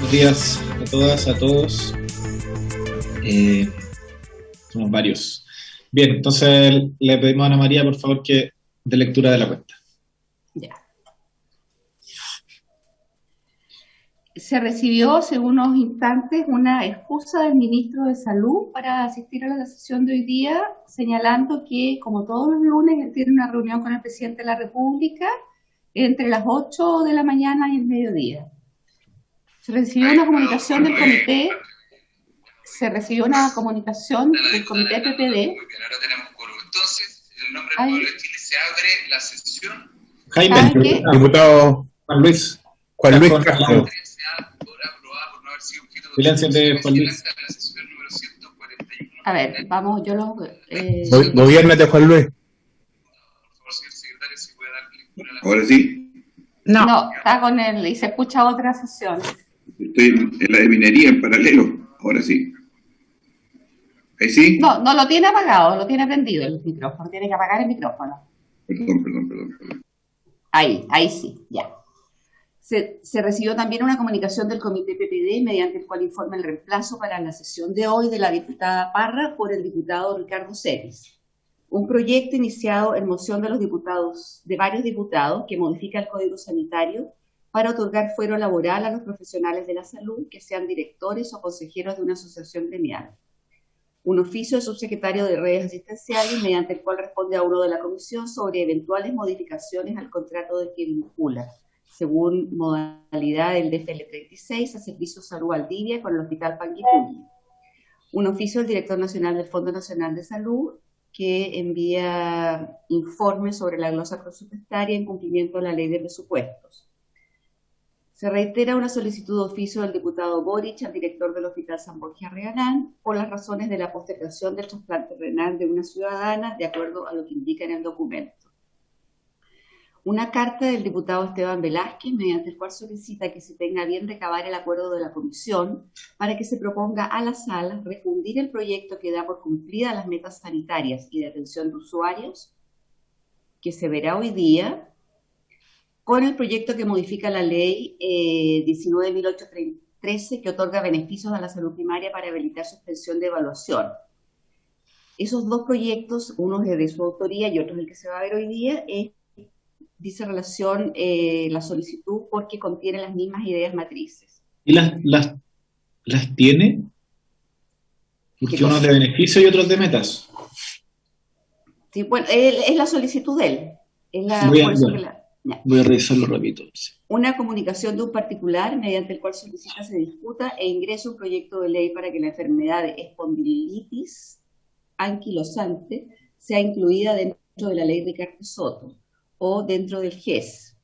Buenos días a todas, a todos. Eh, Somos varios. Bien, entonces le pedimos a Ana María, por favor, que dé lectura de la cuenta. Ya. Se recibió hace unos instantes una excusa del ministro de Salud para asistir a la sesión de hoy día, señalando que, como todos los lunes, él tiene una reunión con el presidente de la República entre las 8 de la mañana y el mediodía. Se recibió una comunicación del comité, PPD. Ahora tenemos quórum. Entonces, en el nombre del pueblo de Chile se abre la sesión. Jaime, diputado Juan Luis Castro. Silencio de Juan Luis. A ver, vamos, yo lo... Gobiérnate, Juan Luis. Por favor, señor secretario, si puede dar lectura a la... Ahora sí. No, está con él y se escucha otra sesión. Estoy en la de minería en paralelo. Ahora sí. ¿Ahí sí? No lo tiene apagado, lo tiene prendido el micrófono, tiene que apagar el micrófono. Perdón. Ahí sí, ya. Se recibió también una comunicación del comité PPD mediante el cual informa el reemplazo para la sesión de hoy de la diputada Parra por el diputado Ricardo Celis. Un proyecto iniciado en moción de varios diputados que modifica el Código Sanitario para otorgar fuero laboral a los profesionales de la salud que sean directores o consejeros de una asociación gremial. Un oficio del subsecretario de Redes Asistenciales mediante el cual responde a uno de la comisión sobre eventuales modificaciones al contrato de que vincula, según modalidad del DFL 36, a Servicio Salud Valdivia con el Hospital Panguipulli. Un oficio del director nacional del Fondo Nacional de Salud que envía informes sobre la glosa presupuestaria en cumplimiento de la ley de presupuestos. Se reitera una solicitud de oficio del diputado Boric al director del Hospital San Borja Regalán por las razones de la postergación del trasplante renal de una ciudadana, de acuerdo a lo que indica en el documento. Una carta del diputado Esteban Velázquez, mediante el cual solicita que se tenga bien recabar el acuerdo de la comisión para que se proponga a la sala refundir el proyecto que da por cumplidas las metas sanitarias y de atención de usuarios, que se verá hoy día, con el proyecto que modifica la ley 19.813 que otorga beneficios a la salud primaria para habilitar suspensión de evaluación. Esos dos proyectos, uno es de su autoría y otro es el que se va a ver hoy día, dice relación la solicitud porque contiene las mismas ideas matrices. ¿Y las tiene? Porque uno es de beneficio y otro es de metas. Sí, bueno, es la solicitud de él. Voy a revisarlo rápido. Una comunicación de un particular mediante el cual solicita, se discuta e ingresa un proyecto de ley para que la enfermedad de espondilitis anquilosante sea incluida dentro de la ley Ricardo Soto o dentro del GES,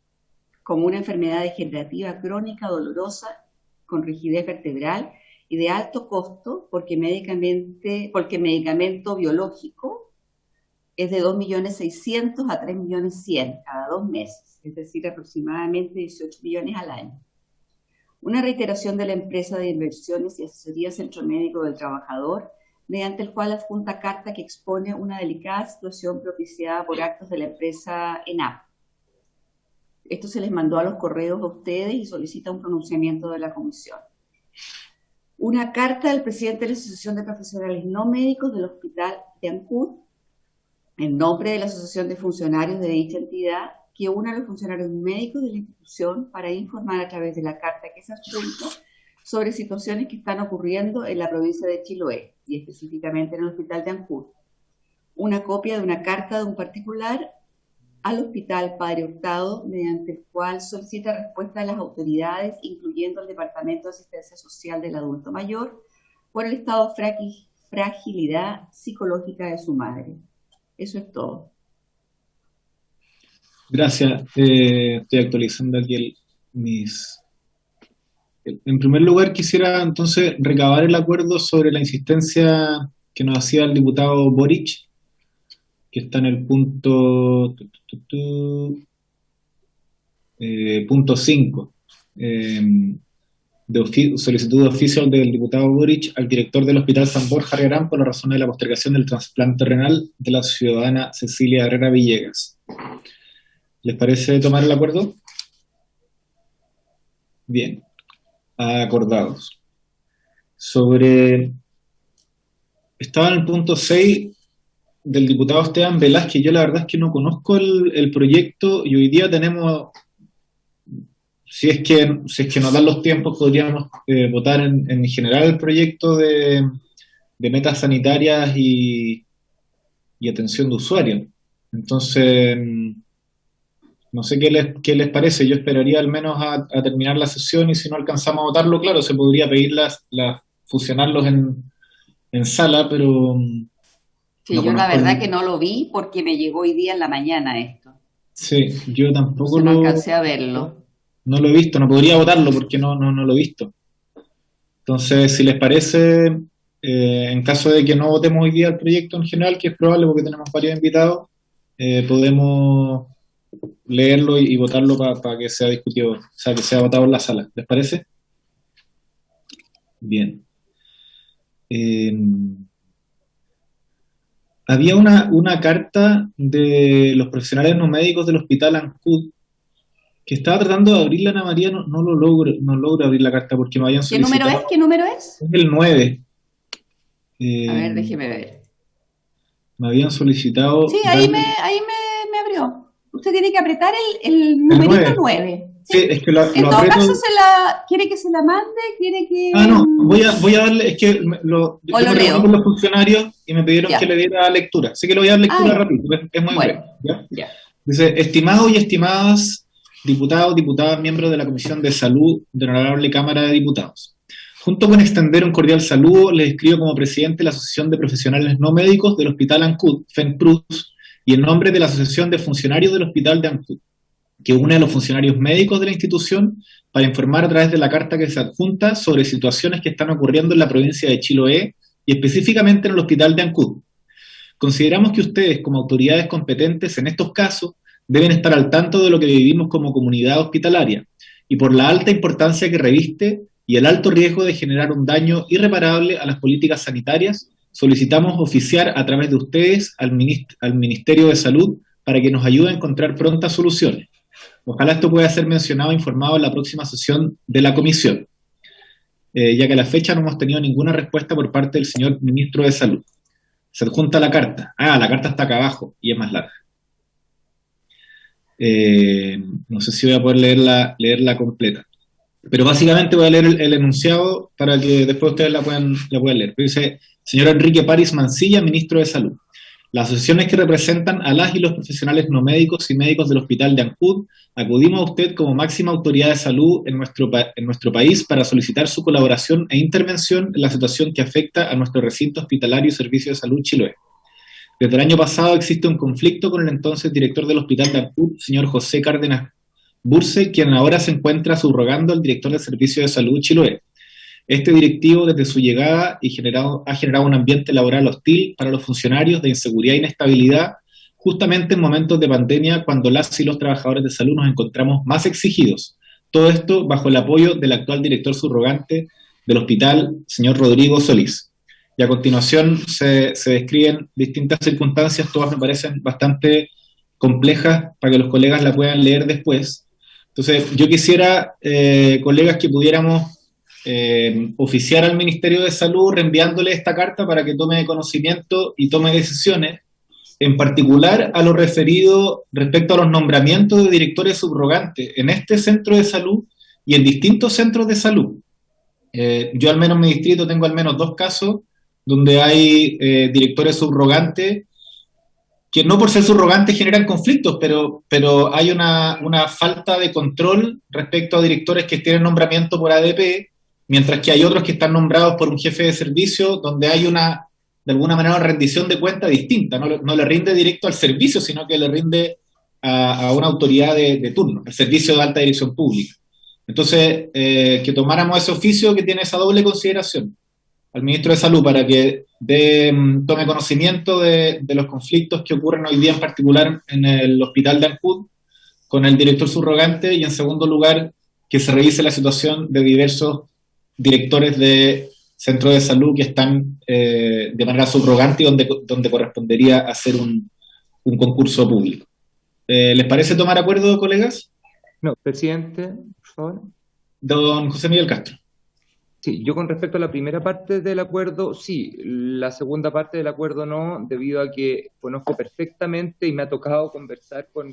como una enfermedad degenerativa crónica dolorosa con rigidez vertebral y de alto costo porque medicamento biológico es de 2.600.000 a 3.100.000 cada 2 meses, es decir, aproximadamente 18 millones al año. Una reiteración de la empresa de inversiones y asesoría Centro Médico del Trabajador, mediante el cual adjunta carta que expone una delicada situación propiciada por actos de la empresa ENAP. Esto se les mandó a los correos a ustedes y solicita un pronunciamiento de la comisión. Una carta del presidente de la Asociación de Profesionales No Médicos del Hospital de Ancud, en nombre de la Asociación de Funcionarios de dicha entidad, que une a los funcionarios médicos de la institución para informar a través de la carta que se adjunta sobre situaciones que están ocurriendo en la provincia de Chiloé y específicamente en el Hospital de Ancud. Una copia de una carta de un particular al Hospital Padre Hurtado, mediante el cual solicita respuesta de las autoridades, incluyendo el Departamento de Asistencia Social del Adulto Mayor, por el estado fragilidad psicológica de su madre. Eso es todo. Gracias. Estoy actualizando aquí mis... En primer lugar, quisiera entonces recabar el acuerdo sobre la insistencia que nos hacía el diputado Boric, que está en el punto 5, solicitud de oficio del diputado Boric al director del Hospital San Borja Regalán por la razón de la postergación del trasplante renal de la ciudadana Cecilia Herrera Villegas. ¿Les parece tomar el acuerdo? Bien. acordados. Estaba en el punto 6 del diputado Esteban Velázquez. Yo la verdad es que no conozco el proyecto y hoy día tenemos, si es que nos dan los tiempos, podríamos votar en general el proyecto de metas sanitarias y atención de usuarios. Entonces, no sé qué les parece. Yo esperaría al menos a terminar la sesión, y si no alcanzamos a votarlo, claro, se podría pedir fusionarlos en sala, pero Sí, no yo la conozco verdad que no lo vi porque me llegó hoy día en la mañana esto. Sí, yo tampoco Entonces no alcancé a verlo. no lo he visto, no podría votarlo porque no lo he visto. Entonces, si les parece, en caso de que no votemos hoy día el proyecto en general, que es probable porque tenemos varios invitados, podemos leerlo y votarlo para que sea discutido, o sea, que sea votado en la sala. ¿Les parece? Bien. Eh, Había una carta de los profesionales no médicos del Hospital Ancud que estaba tratando de abrirla. Ana María, no logro abrir la carta porque me habían ¿Qué número es? solicitado. ¿Qué número es? Es el 9. A ver, déjeme ver. Me habían solicitado Sí, darle me abrió. Usted tiene que apretar el el numerito 9. 9. Sí, ¿Sí? es que lo En todo aprieto. caso, ¿quiere que se la mande? ¿Quiere que...? No, voy a darle, es que yo O lo me reuní leo. con los funcionarios y me pidieron que Ya. le diera lectura. Así que le voy a dar Ah, lectura ya. rápido, es muy breve. Bueno, ¿Ya? ya. Dice: estimados y estimadas diputados, diputadas, miembros de la Comisión de Salud de la Honorable Cámara de Diputados. Junto con extender un cordial saludo, les escribo como presidente de la Asociación de Profesionales No Médicos del Hospital Ancud, FENPRUS, y en nombre de la Asociación de Funcionarios del Hospital de Ancud, que une a los funcionarios médicos de la institución para informar a través de la carta que se adjunta sobre situaciones que están ocurriendo en la provincia de Chiloé y específicamente en el Hospital de Ancud. Consideramos que ustedes, como autoridades competentes en estos casos, deben estar al tanto de lo que vivimos como comunidad hospitalaria y por la alta importancia que reviste y el alto riesgo de generar un daño irreparable a las políticas sanitarias, solicitamos oficiar a través de ustedes al Ministerio de Salud para que nos ayude a encontrar prontas soluciones. Ojalá esto pueda ser mencionado e informado en la próxima sesión de la comisión, ya que a la fecha no hemos tenido ninguna respuesta por parte del señor Ministro de Salud. Se adjunta la carta. La carta está acá abajo y es más larga. No sé si voy a poder leerla completa. Pero básicamente voy a leer el enunciado para que después ustedes la puedan leer. Dice: señor Enrique París Mancilla, Ministro de Salud. Las asociaciones que representan a las y los profesionales no médicos y médicos del Hospital de Ancud acudimos a usted como máxima autoridad de salud en nuestro país para solicitar su colaboración e intervención en la situación que afecta a nuestro recinto hospitalario y servicio de salud Chiloé. Desde el año pasado existe un conflicto con el entonces director del Hospital de Ancud, señor José Cárdenas Burse, quien ahora se encuentra subrogando al director del Servicio de Salud Chiloé. Este directivo, desde su llegada, ha generado un ambiente laboral hostil para los funcionarios, de inseguridad e inestabilidad, justamente en momentos de pandemia, cuando las y los trabajadores de salud nos encontramos más exigidos. Todo esto bajo el apoyo del actual director subrogante del hospital, señor Rodrigo Solís. Y a continuación se describen distintas circunstancias, todas me parecen bastante complejas para que los colegas la puedan leer después. Entonces, yo quisiera, colegas, que pudiéramos oficiar al Ministerio de Salud reenviándole esta carta para que tome conocimiento y tome decisiones, en particular a lo referido respecto a los nombramientos de directores subrogantes en este centro de salud y en distintos centros de salud. Yo al menos en mi distrito tengo al menos 2 casos donde hay directores subrogantes que no por ser subrogantes generan conflictos, pero hay una falta de control respecto a directores que tienen nombramiento por ADP, mientras que hay otros que están nombrados por un jefe de servicio donde hay de alguna manera, una rendición de cuenta distinta. No le rinde directo al servicio, sino que le rinde a una autoridad de turno, el servicio de alta dirección pública. Entonces, que tomáramos ese oficio que tiene esa doble consideración al ministro de Salud para que tome conocimiento de los conflictos que ocurren hoy día, en particular en el Hospital de Ancud, con el director subrogante, y en segundo lugar, que se revise la situación de diversos directores de centros de salud que están de manera subrogante y donde correspondería hacer un concurso público. ¿Les parece tomar acuerdo, colegas? No, presidente, por favor. Don José Miguel Castro. Sí, yo con respecto a la primera parte del acuerdo, sí, la segunda parte del acuerdo no, debido a que conozco perfectamente y me ha tocado conversar con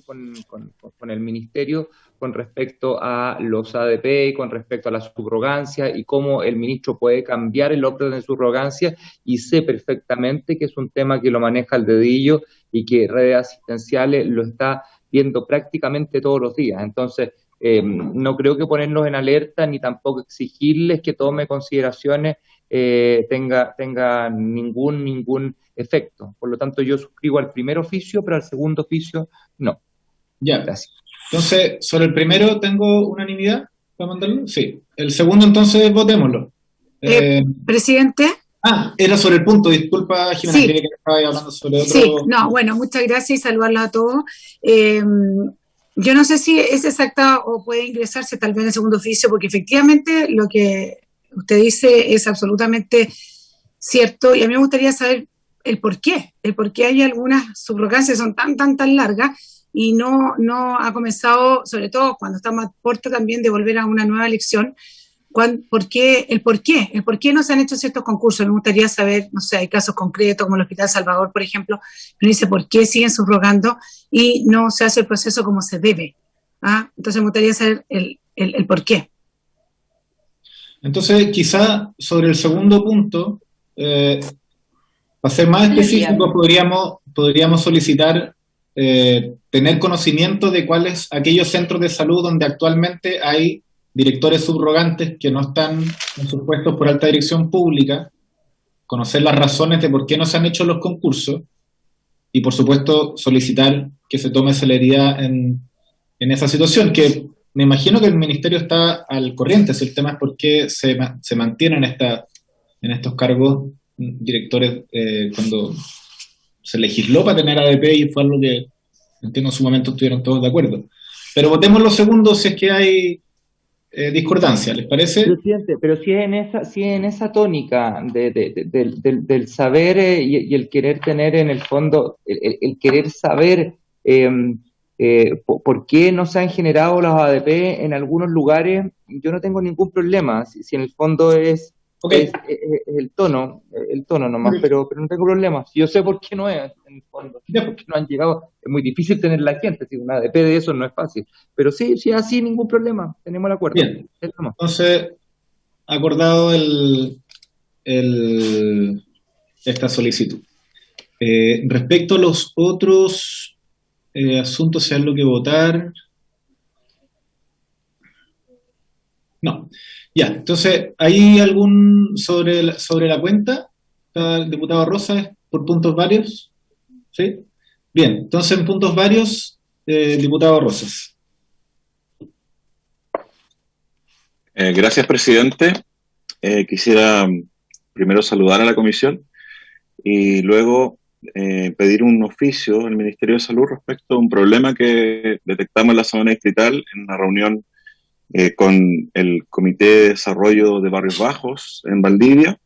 el Ministerio con respecto a los ADP y con respecto a la subrogancia y cómo el ministro puede cambiar el orden de subrogancia, y sé perfectamente que es un tema que lo maneja al dedillo y que redes asistenciales lo está viendo prácticamente todos los días. Entonces, no creo que ponerlos en alerta ni tampoco exigirles que tome consideraciones tenga ningún efecto. Por lo tanto, yo suscribo al primer oficio, pero al segundo oficio no. Ya. Gracias. Entonces, sobre el primero tengo unanimidad para mandarlo. Sí. El segundo, entonces, votémoslo. Presidente. Era sobre el punto, disculpa, Jimena, Sí. creía que estaba hablando sobre otro. Sí, no, bueno, muchas gracias y saludarlos a todos. Yo no sé si es exacta o puede ingresarse tal vez en el segundo oficio, porque efectivamente lo que usted dice es absolutamente cierto, y a mí me gustaría saber el por qué hay algunas subrogancias que son tan largas y no ha comenzado, sobre todo cuando estamos a puerta también de volver a una nueva elección. ¿Por qué no se han hecho ciertos concursos? Me gustaría saber, no sé, hay casos concretos como el Hospital Salvador, por ejemplo, pero dice por qué siguen subrogando y no se hace el proceso como se debe. Entonces me gustaría saber el por qué. Entonces, quizá sobre el segundo punto, para ser más específicos, podríamos solicitar tener conocimiento de cuáles aquellos centros de salud donde actualmente hay directores subrogantes que no están en sus puestos por alta dirección pública, conocer las razones de por qué no se han hecho los concursos y, por supuesto, solicitar que se tome celeridad en esa situación, que me imagino que el Ministerio está al corriente. Si el tema es por qué se mantienen en estos cargos directores cuando se legisló para tener ADP y fue algo que entiendo en su momento estuvieron todos de acuerdo. Pero votemos los segundos si es que hay discordancia, ¿les parece? Presidente, pero si es en esa tónica del saber y el querer tener en el fondo, el querer saber por qué no se han generado los ADP en algunos lugares, yo no tengo ningún problema. Si en el fondo es el tono nomás, pero no tengo problema. Yo sé por qué no es, en el fondo, porque no han llegado. Es muy difícil tener la gente, si una ADP de eso no es fácil. Pero sí, así, ningún problema, tenemos el acuerdo. Bien, entonces, acordado esta solicitud. Respecto a los otros asuntos, si hay algo que votar. No. Ya, entonces, ¿hay algún sobre la cuenta? ¿Está el diputado Rosas por puntos varios? ¿Sí? Bien, entonces en puntos varios, diputado Rosas. Gracias, presidente. Quisiera primero saludar a la comisión y luego pedir un oficio al Ministerio de Salud respecto a un problema que detectamos en la zona distrital en una reunión con el Comité de Desarrollo de Barrios Bajos en Valdivia,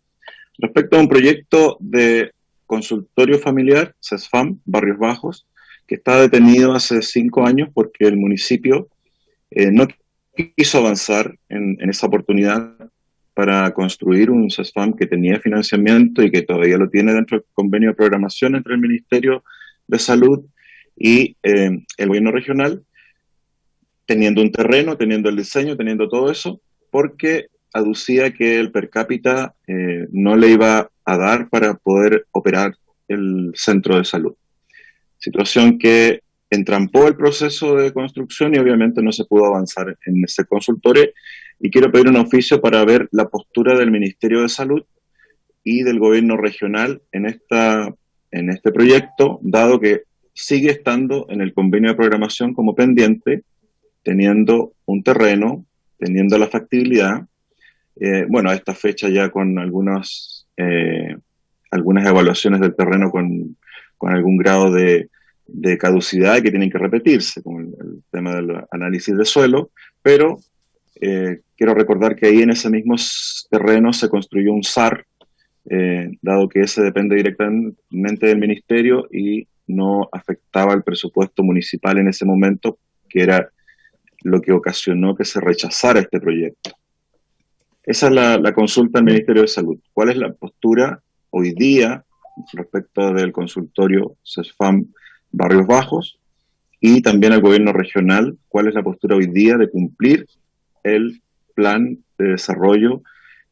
respecto a un proyecto de consultorio familiar, CESFAM, Barrios Bajos, que está detenido hace 5 años porque el municipio no quiso avanzar en esa oportunidad para construir un CESFAM que tenía financiamiento y que todavía lo tiene dentro del convenio de programación entre el Ministerio de Salud y el gobierno regional, teniendo un terreno, teniendo el diseño, teniendo todo eso, porque aducía que el per cápita no le iba a dar para poder operar el centro de salud. Situación que entrampó el proceso de construcción y obviamente no se pudo avanzar en ese consultorio. Y quiero pedir un oficio para ver la postura del Ministerio de Salud y del gobierno regional en este proyecto, dado que sigue estando en el convenio de programación como pendiente, teniendo un terreno, teniendo la factibilidad, a esta fecha ya con algunas evaluaciones del terreno con algún grado de caducidad que tienen que repetirse, como el tema del análisis de suelo, pero quiero recordar que ahí en ese mismo terreno se construyó un SAR, dado que ese depende directamente del ministerio y no afectaba el presupuesto municipal en ese momento, que era lo que ocasionó que se rechazara este proyecto. Esa es la consulta al Ministerio de Salud. ¿Cuál es la postura hoy día respecto del consultorio CESFAM Barrios Bajos? Y también al gobierno regional, ¿cuál es la postura hoy día de cumplir el plan de desarrollo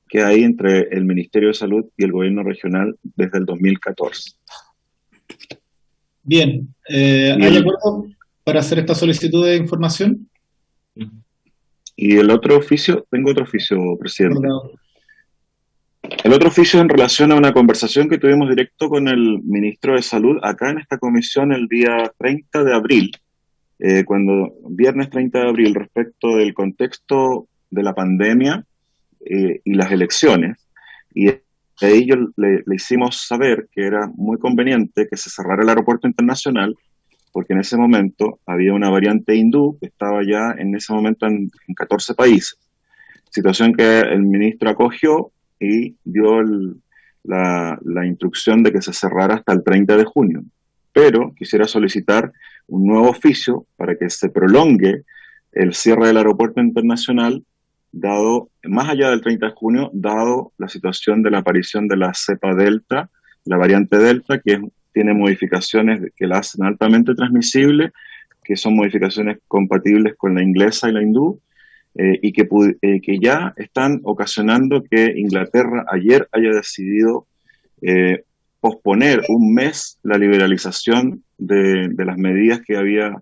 que hay entre el Ministerio de Salud y el gobierno regional desde el 2014? Bien, ¿hay acuerdo para hacer esta solicitud de información? Y el otro oficio, tengo otro oficio, presidente. Acordado. El otro oficio es en relación a una conversación que tuvimos directo con el ministro de Salud acá en esta comisión el día 30 de abril, viernes 30 de abril, respecto del contexto de la pandemia y las elecciones. Y ahí le hicimos saber que era muy conveniente que se cerrara el aeropuerto internacional, porque en ese momento había una variante hindú que estaba ya en ese momento en 14 países. Situación que el ministro acogió y dio la instrucción de que se cerrara hasta el 30 de junio. Pero quisiera solicitar un nuevo oficio para que se prolongue el cierre del aeropuerto internacional, dado, más allá del 30 de junio, dado la situación de la aparición de la cepa Delta, la variante Delta, que tiene modificaciones que la hacen altamente transmisible, que son modificaciones compatibles con la inglesa y la hindú, y que ya están ocasionando que Inglaterra ayer haya decidido posponer un mes la liberalización de las medidas que había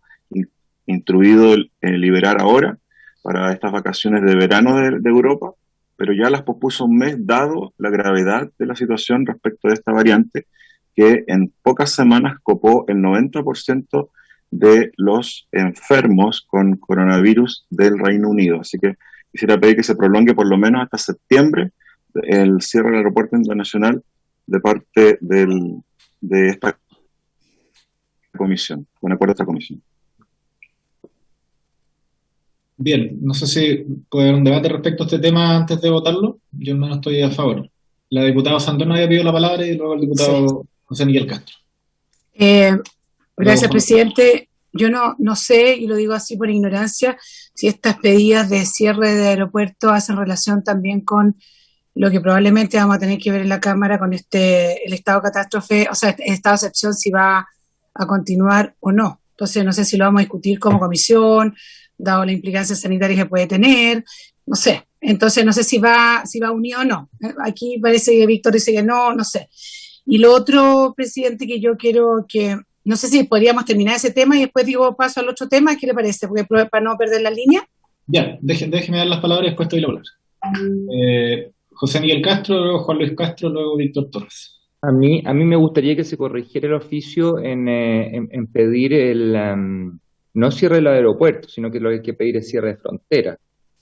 instruido liberar ahora para estas vacaciones de verano de Europa, pero ya las pospuso un mes dado la gravedad de la situación respecto de esta variante, que en pocas semanas copó el 90% de los enfermos con coronavirus del Reino Unido. Así que quisiera pedir que se prolongue por lo menos hasta septiembre el cierre del aeropuerto internacional de parte de esta comisión, con acuerdo a esta comisión. Bien, no sé si puede haber un debate respecto a este tema antes de votarlo. Yo al menos estoy a favor. La diputada Sandón había pedido la palabra y luego el diputado José Miguel Castro. Gracias, presidente. Yo no sé, y lo digo así por ignorancia, si estas pedidas de cierre de aeropuerto hacen relación también con lo que probablemente vamos a tener que ver en la Cámara con el estado de catástrofe, o sea, el estado de excepción, si va a continuar o no. Entonces, no sé si lo vamos a discutir como comisión, dado la implicancia sanitaria que puede tener, no sé. Entonces, no sé si va unido o no. Aquí parece que Víctor dice que no sé. Y lo otro, presidente, que yo quiero que, no sé si podríamos terminar ese tema y después digo paso al otro tema, ¿qué le parece? Porque para no perder la línea. Ya, déjeme dar las palabras y después te doy la palabra. José Miguel Castro, luego Juan Luis Castro, luego Víctor Torres. A mí me gustaría que se corrigiera el oficio en pedir no cierre del aeropuerto, sino que lo que hay que pedir es cierre de frontera.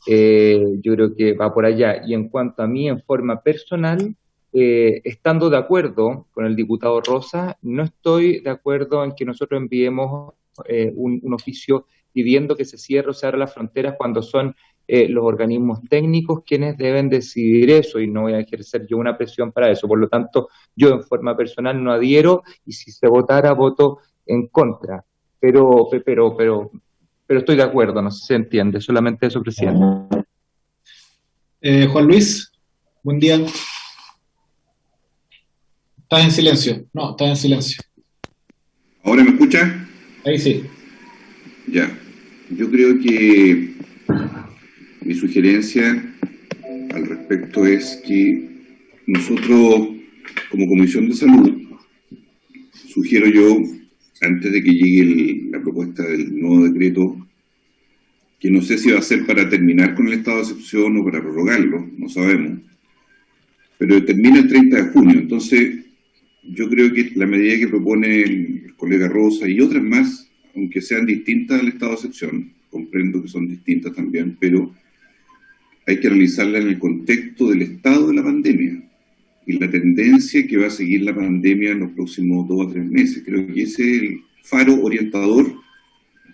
Yo creo que va por allá. Y en cuanto a mí, en forma personal, estando de acuerdo con el diputado Rosa, no estoy de acuerdo en que nosotros enviemos un oficio pidiendo que se cierre o se abra las fronteras cuando son los organismos técnicos quienes deben decidir eso, y no voy a ejercer yo una presión para eso. Por lo tanto, yo en forma personal no adhiero, y si se votara, voto en contra. Pero estoy de acuerdo, no sé si se entiende, solamente eso, presidente. Juan Luis, buen día. Estás en silencio. No, estás en silencio. ¿Ahora me escucha? Ahí sí. Ya. Yo creo que mi sugerencia al respecto es que nosotros, como Comisión de Salud, sugiero yo, antes de que llegue la propuesta del nuevo decreto, que no sé si va a ser para terminar con el estado de excepción o para prorrogarlo, no sabemos, pero termina el 30 de junio, entonces yo creo que la medida que propone el colega Rosa y otras más, aunque sean distintas al estado de excepción, comprendo que son distintas también, pero hay que analizarla en el contexto del estado de la pandemia y la tendencia que va a seguir la pandemia en los próximos 2 a 3 meses. Creo que ese es el faro orientador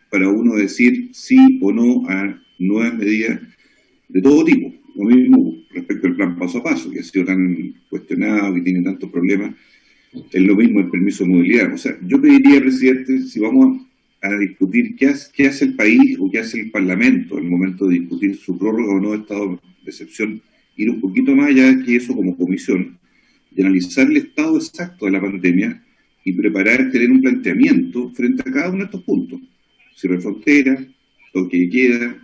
para uno decir sí o no a nuevas medidas de todo tipo. Lo mismo respecto al plan paso a paso, que ha sido tan cuestionado, que tiene tantos problemas. Es lo mismo el permiso de movilidad. O sea, yo pediría, presidente, si vamos a discutir qué hace el país o qué hace el Parlamento en el momento de discutir su prórroga o no de estado de excepción ir un poquito más allá que eso como comisión y analizar el estado exacto de la pandemia y preparar, tener un planteamiento frente a cada uno de estos puntos. Cierre de fronteras, toque de queda,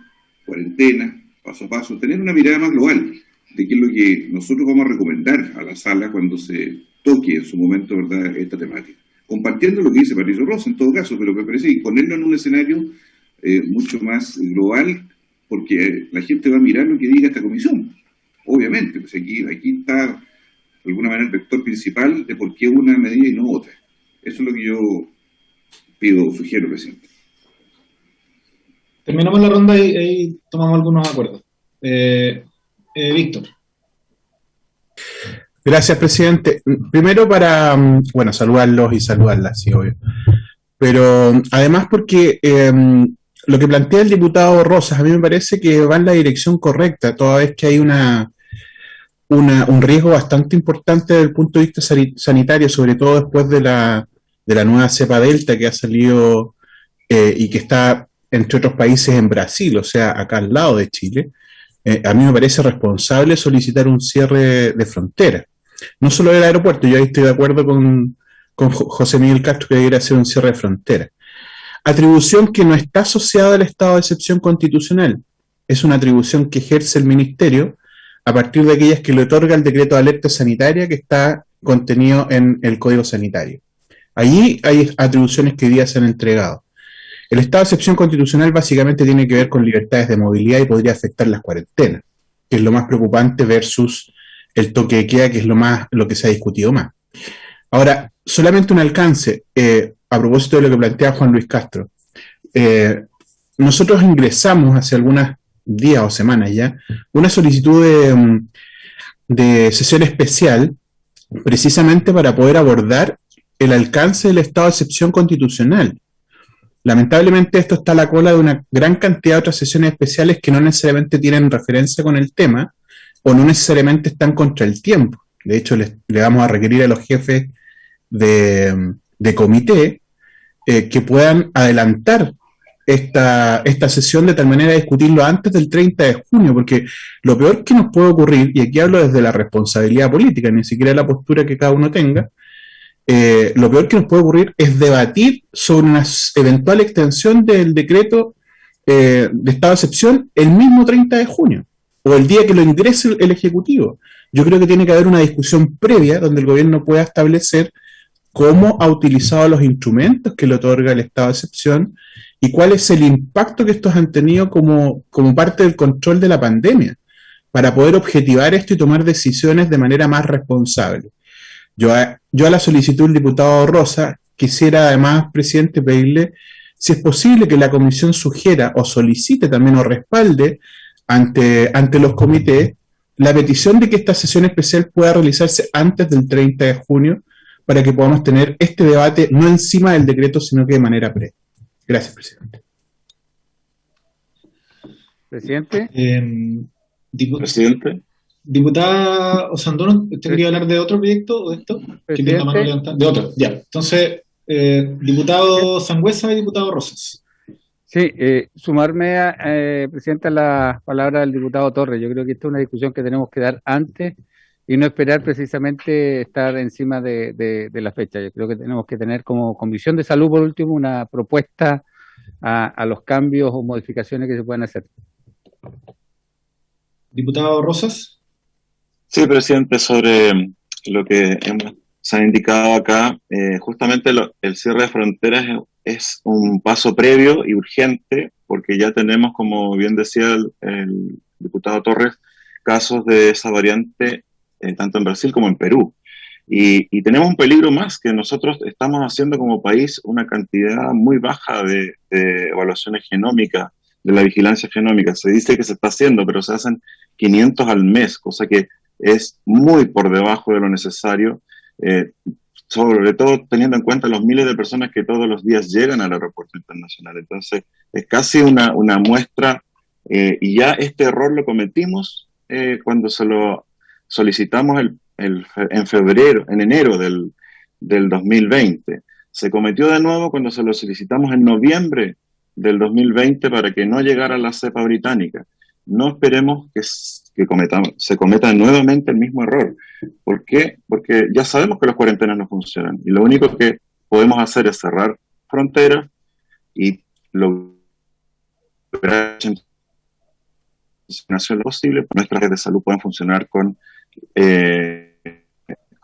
cuarentena, paso a paso, tener una mirada más global de qué es lo que nosotros vamos a recomendar a la sala cuando se toque en su momento, ¿verdad?, esta temática. Compartiendo lo que dice Patricio Rosa en todo caso, pero me parece que ponerlo en un escenario mucho más global, porque la gente va a mirar lo que diga esta comisión. Obviamente, pues aquí está de alguna manera el vector principal de por qué una medida y no otra. Eso es lo que yo pido, sugiero, presidente. Terminamos la ronda y ahí tomamos algunos acuerdos. Víctor. Gracias, presidente. Primero para, bueno, saludarlos y saludarlas, sí, obvio. Pero además porque lo que plantea el diputado Rosas a mí me parece que va en la dirección correcta, toda vez que hay un riesgo bastante importante desde el punto de vista sanitario, sobre todo después de la nueva cepa Delta que ha salido y que está, entre otros países, en Brasil, o sea, acá al lado de Chile. A mí me parece responsable solicitar un cierre de frontera. No solo del aeropuerto, yo ahí estoy de acuerdo con José Miguel Castro que debería ser un cierre de frontera. Atribución que no está asociada al estado de excepción constitucional. Es una atribución que ejerce el Ministerio a partir de aquellas que le otorga el decreto de alerta sanitaria que está contenido en el Código Sanitario. Allí hay atribuciones que hoy día se han entregado. El estado de excepción constitucional básicamente tiene que ver con libertades de movilidad y podría afectar las cuarentenas, que es lo más preocupante versus el toque de queda, que es lo que se ha discutido más. Ahora, solamente un alcance, a propósito de lo que plantea Juan Luis Castro. Nosotros ingresamos hace algunos días o semanas ya una solicitud de sesión especial precisamente para poder abordar el alcance del estado de excepción constitucional. Lamentablemente esto está a la cola de una gran cantidad de otras sesiones especiales que no necesariamente tienen referencia con el tema o no necesariamente están contra el tiempo. De hecho, le vamos a requerir a los jefes de comité que puedan adelantar esta sesión de tal manera de discutirlo antes del 30 de junio, porque lo peor que nos puede ocurrir, y aquí hablo desde la responsabilidad política, ni siquiera la postura que cada uno tenga, lo peor que nos puede ocurrir es debatir sobre una eventual extensión del decreto de estado de excepción el mismo 30 de junio, o el día que lo ingrese el Ejecutivo. Yo creo que tiene que haber una discusión previa donde el gobierno pueda establecer cómo ha utilizado los instrumentos que le otorga el estado de excepción y cuál es el impacto que estos han tenido como parte del control de la pandemia, para poder objetivar esto y tomar decisiones de manera más responsable. Yo a la solicitud del diputado Rosa quisiera además, presidente, pedirle si es posible que la comisión sugiera o solicite también o respalde ante los comités la petición de que esta sesión especial pueda realizarse antes del 30 de junio para que podamos tener este debate no encima del decreto, sino que de manera previa. Gracias, presidente. Presidente. Presidente. Diputada Osandón, ¿usted quería hablar de otro proyecto o de esto? De otro, ya. Entonces, diputado Sangüesa y diputado Rosas. Sí, sumarme, presidente, a la palabra del diputado Torres. Yo creo que esta es una discusión que tenemos que dar antes y no esperar precisamente estar encima de la fecha. Yo creo que tenemos que tener como Comisión de Salud, por último, una propuesta a los cambios o modificaciones que se puedan hacer. Diputado Rosas. Sí, presidente, sobre lo que se ha indicado acá, justamente el cierre de fronteras es un paso previo y urgente, porque ya tenemos, como bien decía el diputado Torres, casos de esa variante tanto en Brasil como en Perú. Y tenemos un peligro más, que nosotros estamos haciendo como país una cantidad muy baja de evaluaciones genómicas, de la vigilancia genómica. Se dice que se está haciendo, pero se hacen 500 al mes, cosa que es muy por debajo de lo necesario, sobre todo teniendo en cuenta los miles de personas que todos los días llegan al aeropuerto internacional. Entonces, es casi una muestra, y ya este error lo cometimos cuando se lo solicitamos en enero del 2020. Se cometió de nuevo cuando se lo solicitamos en noviembre del 2020 para que no llegara la cepa británica. No esperemos que se cometa nuevamente el mismo error. ¿Por qué? Porque ya sabemos que las cuarentenas no funcionan y lo único que podemos hacer es cerrar fronteras y lograr lo posible, nuestras redes de salud puedan funcionar con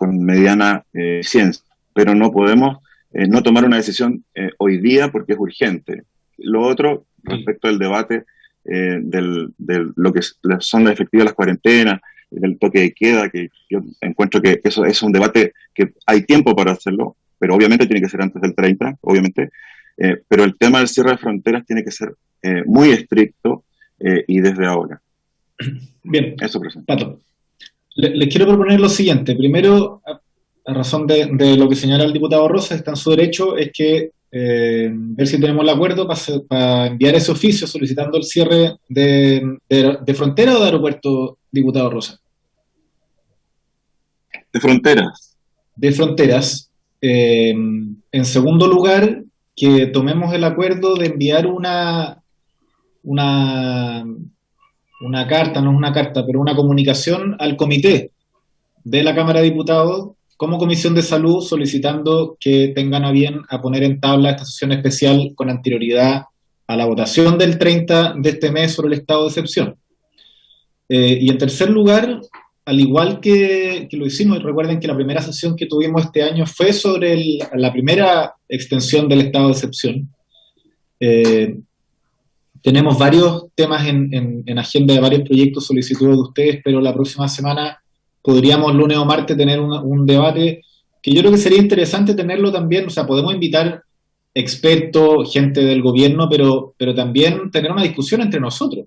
mediana ciencia, pero no podemos no tomar una decisión hoy día porque es urgente. Lo otro, respecto al debate de lo que son las efectivas las cuarentenas, del toque de queda, que yo encuentro que eso es un debate que hay tiempo para hacerlo, pero obviamente tiene que ser antes del 30, obviamente, pero el tema del cierre de fronteras tiene que ser muy estricto y desde ahora. Bien, eso, presidente. Pato. Les quiero proponer lo siguiente. Primero, a razón de lo que señala el diputado Rosas, está en su derecho, es que ver si tenemos el acuerdo para enviar ese oficio solicitando el cierre de frontera o de aeropuerto, diputado Rosas. De fronteras. De fronteras. En segundo lugar, que tomemos el acuerdo de enviar una carta, no es una carta, pero una comunicación al comité de la Cámara de Diputados como Comisión de Salud solicitando que tengan a bien a poner en tabla esta sesión especial con anterioridad a la votación del 30 de este mes sobre el estado de excepción. Y en tercer lugar, al igual que lo hicimos, y recuerden que la primera sesión que tuvimos este año fue sobre la primera extensión del estado de excepción. Tenemos varios temas en agenda de varios proyectos, solicitudes de ustedes, pero la próxima semana podríamos lunes o martes tener un debate que yo creo que sería interesante tenerlo también. O sea, podemos invitar expertos, gente del gobierno, pero también tener una discusión entre nosotros,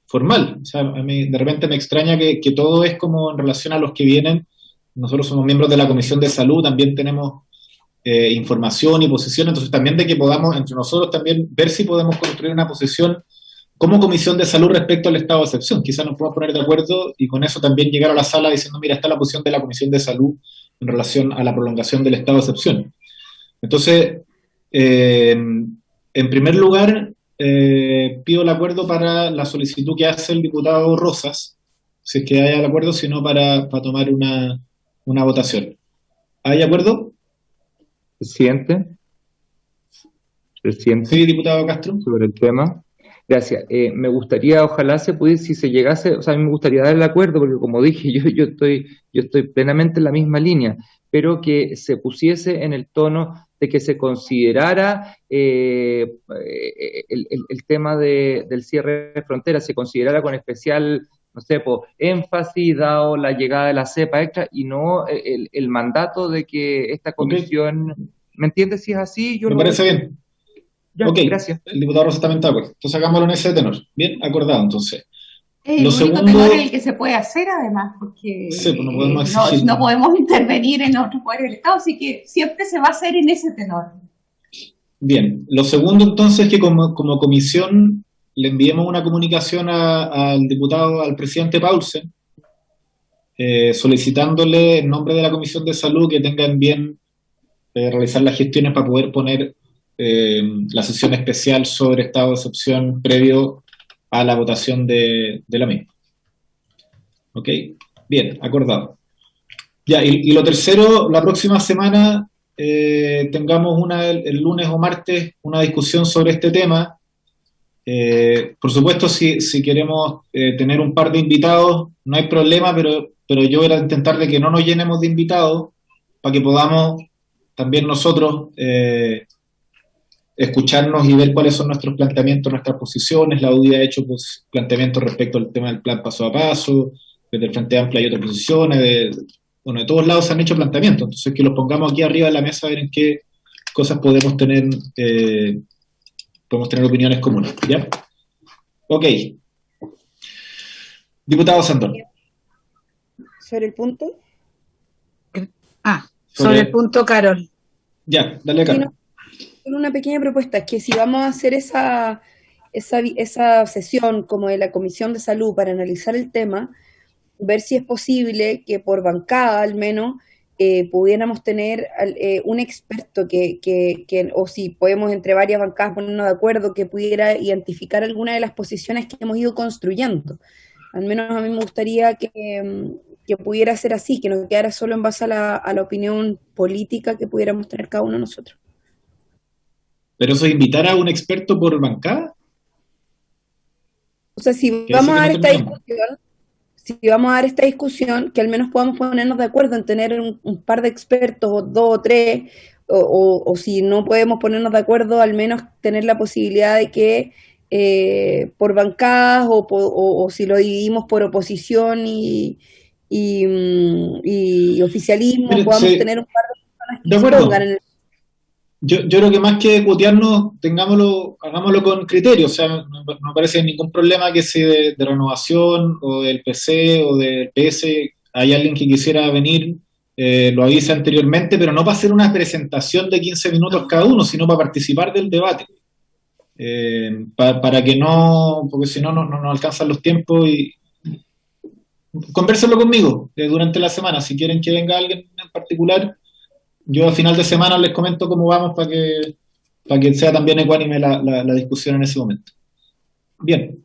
formal. O sea, a mí de repente me extraña que todo es como en relación a los que vienen. Nosotros somos miembros de la Comisión de Salud, también tenemos información y posición, entonces también de que podamos entre nosotros también ver si podemos construir una posición como Comisión de Salud respecto al estado de excepción. Quizás nos podamos poner de acuerdo y con eso también llegar a la sala diciendo, mira, está la posición de la Comisión de Salud en relación a la prolongación del estado de excepción. Entonces, en primer lugar, pido el acuerdo para la solicitud que hace el diputado Rosas, si es que haya el acuerdo, sino para tomar una votación. ¿Hay acuerdo? Presidente. Sí, diputado Castro. Sobre el tema. Gracias. Me gustaría, ojalá se pudiese, si se llegase, o sea, a mí me gustaría dar el acuerdo, porque como dije, yo estoy plenamente en la misma línea, pero que se pusiese en el tono de que se considerara el tema del cierre de fronteras, se considerara con especial, no sé, énfasis dado la llegada de la cepa extra y no el mandato de que esta comisión, okay. ¿Me entiendes? Si es así, yo me parece bien. Ya, ok, gracias. El diputado Rosa también está de acuerdo. Entonces hagámoslo en ese tenor. Bien, acordado entonces. El único tenor es el que se puede hacer además, porque sí, pues no podemos exigir. No podemos intervenir en otros poderes del Estado, así que siempre se va a hacer en ese tenor. Bien, lo segundo entonces es que como comisión le enviemos una comunicación al diputado, al presidente Paulsen, solicitándole en nombre de la Comisión de Salud que tengan bien realizar las gestiones para poder poner la sesión especial sobre estado de excepción previo a la votación de la misma. Ok, bien, acordado. Ya, y lo tercero, la próxima semana tengamos el lunes o martes una discusión sobre este tema. Por supuesto, si queremos tener un par de invitados, no hay problema, pero yo voy a intentar de que no nos llenemos de invitados para que podamos también nosotros escucharnos y ver cuáles son nuestros planteamientos, nuestras posiciones. La UDI ha hecho planteamientos respecto al tema del plan paso a paso, desde el Frente Amplio hay otras posiciones, de todos lados se han hecho planteamientos, entonces que los pongamos aquí arriba de la mesa a ver en qué cosas podemos tener opiniones comunes, ¿ya? Ok. Diputado Sandón. ¿Sobre el punto? Sobre el punto, Carol. Ya, dale, Carol. Con una pequeña propuesta, que si vamos a hacer esa sesión como de la Comisión de Salud para analizar el tema, ver si es posible que por bancada al menos pudiéramos tener un experto o si podemos entre varias bancadas ponernos de acuerdo, que pudiera identificar alguna de las posiciones que hemos ido construyendo. Al menos a mí me gustaría que pudiera ser así, que no quedara solo en base a la opinión política que pudiéramos tener cada uno de nosotros. ¿Pero eso es invitar a un experto por bancada? O sea, si Que vamos dice a que dar no esta terminamos. discusión, si vamos a dar esta discusión, que al menos podamos ponernos de acuerdo en tener un par de expertos, o dos o tres, o si no podemos ponernos de acuerdo, al menos tener la posibilidad de que por bancadas o si lo dividimos por oposición y oficialismo, Mire, podamos sí, tener un par de personas que de se acuerdo. pongan en el... Yo creo que más que cutearnos, hagámoslo con criterio. O sea, no parece ningún problema que si de Renovación o del PC o del PS hay alguien que quisiera venir, lo avise anteriormente, pero no para hacer una presentación de 15 minutos cada uno, sino para participar del debate. Para que no, porque si no, no alcanzan los tiempos y convérsenlo conmigo durante la semana. Si quieren que venga alguien en particular, yo a final de semana les comento cómo vamos para que sea también ecuánime la discusión en ese momento. Bien.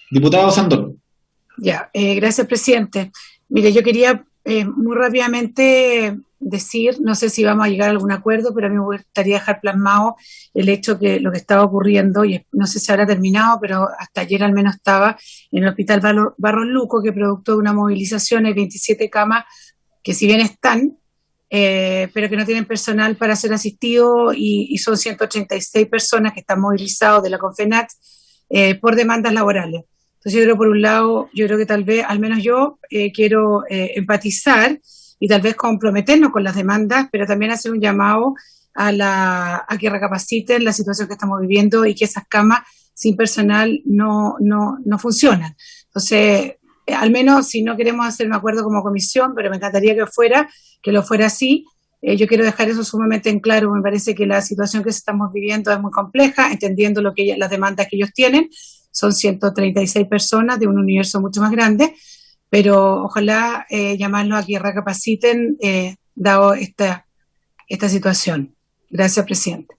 Diputado Sandón. Ya, gracias, presidente. Mire, yo quería muy rápidamente decir, no sé si vamos a llegar a algún acuerdo, pero a mí me gustaría dejar plasmado el hecho que lo que estaba ocurriendo, y no sé si habrá terminado, pero hasta ayer al menos estaba en el Hospital Barros Luco, que producto de una movilización hay 27 camas que si bien están, pero que no tienen personal para ser asistido y son 136 personas que están movilizados de la CONFENAT por demandas laborales. Entonces yo creo, por un lado, yo creo que tal vez, al menos yo, quiero empatizar y tal vez comprometernos con las demandas, pero también hacer un llamado a que recapaciten la situación que estamos viviendo y que esas camas sin personal no funcionan. Entonces, al menos si no queremos hacer un acuerdo como comisión, pero me encantaría que lo fuera así. Yo quiero dejar eso sumamente en claro. Me parece que la situación que estamos viviendo es muy compleja, entendiendo las demandas que ellos tienen. Son 136 personas de un universo mucho más grande, pero ojalá llamarlos a que recapaciten dado esta situación. Gracias, presidente.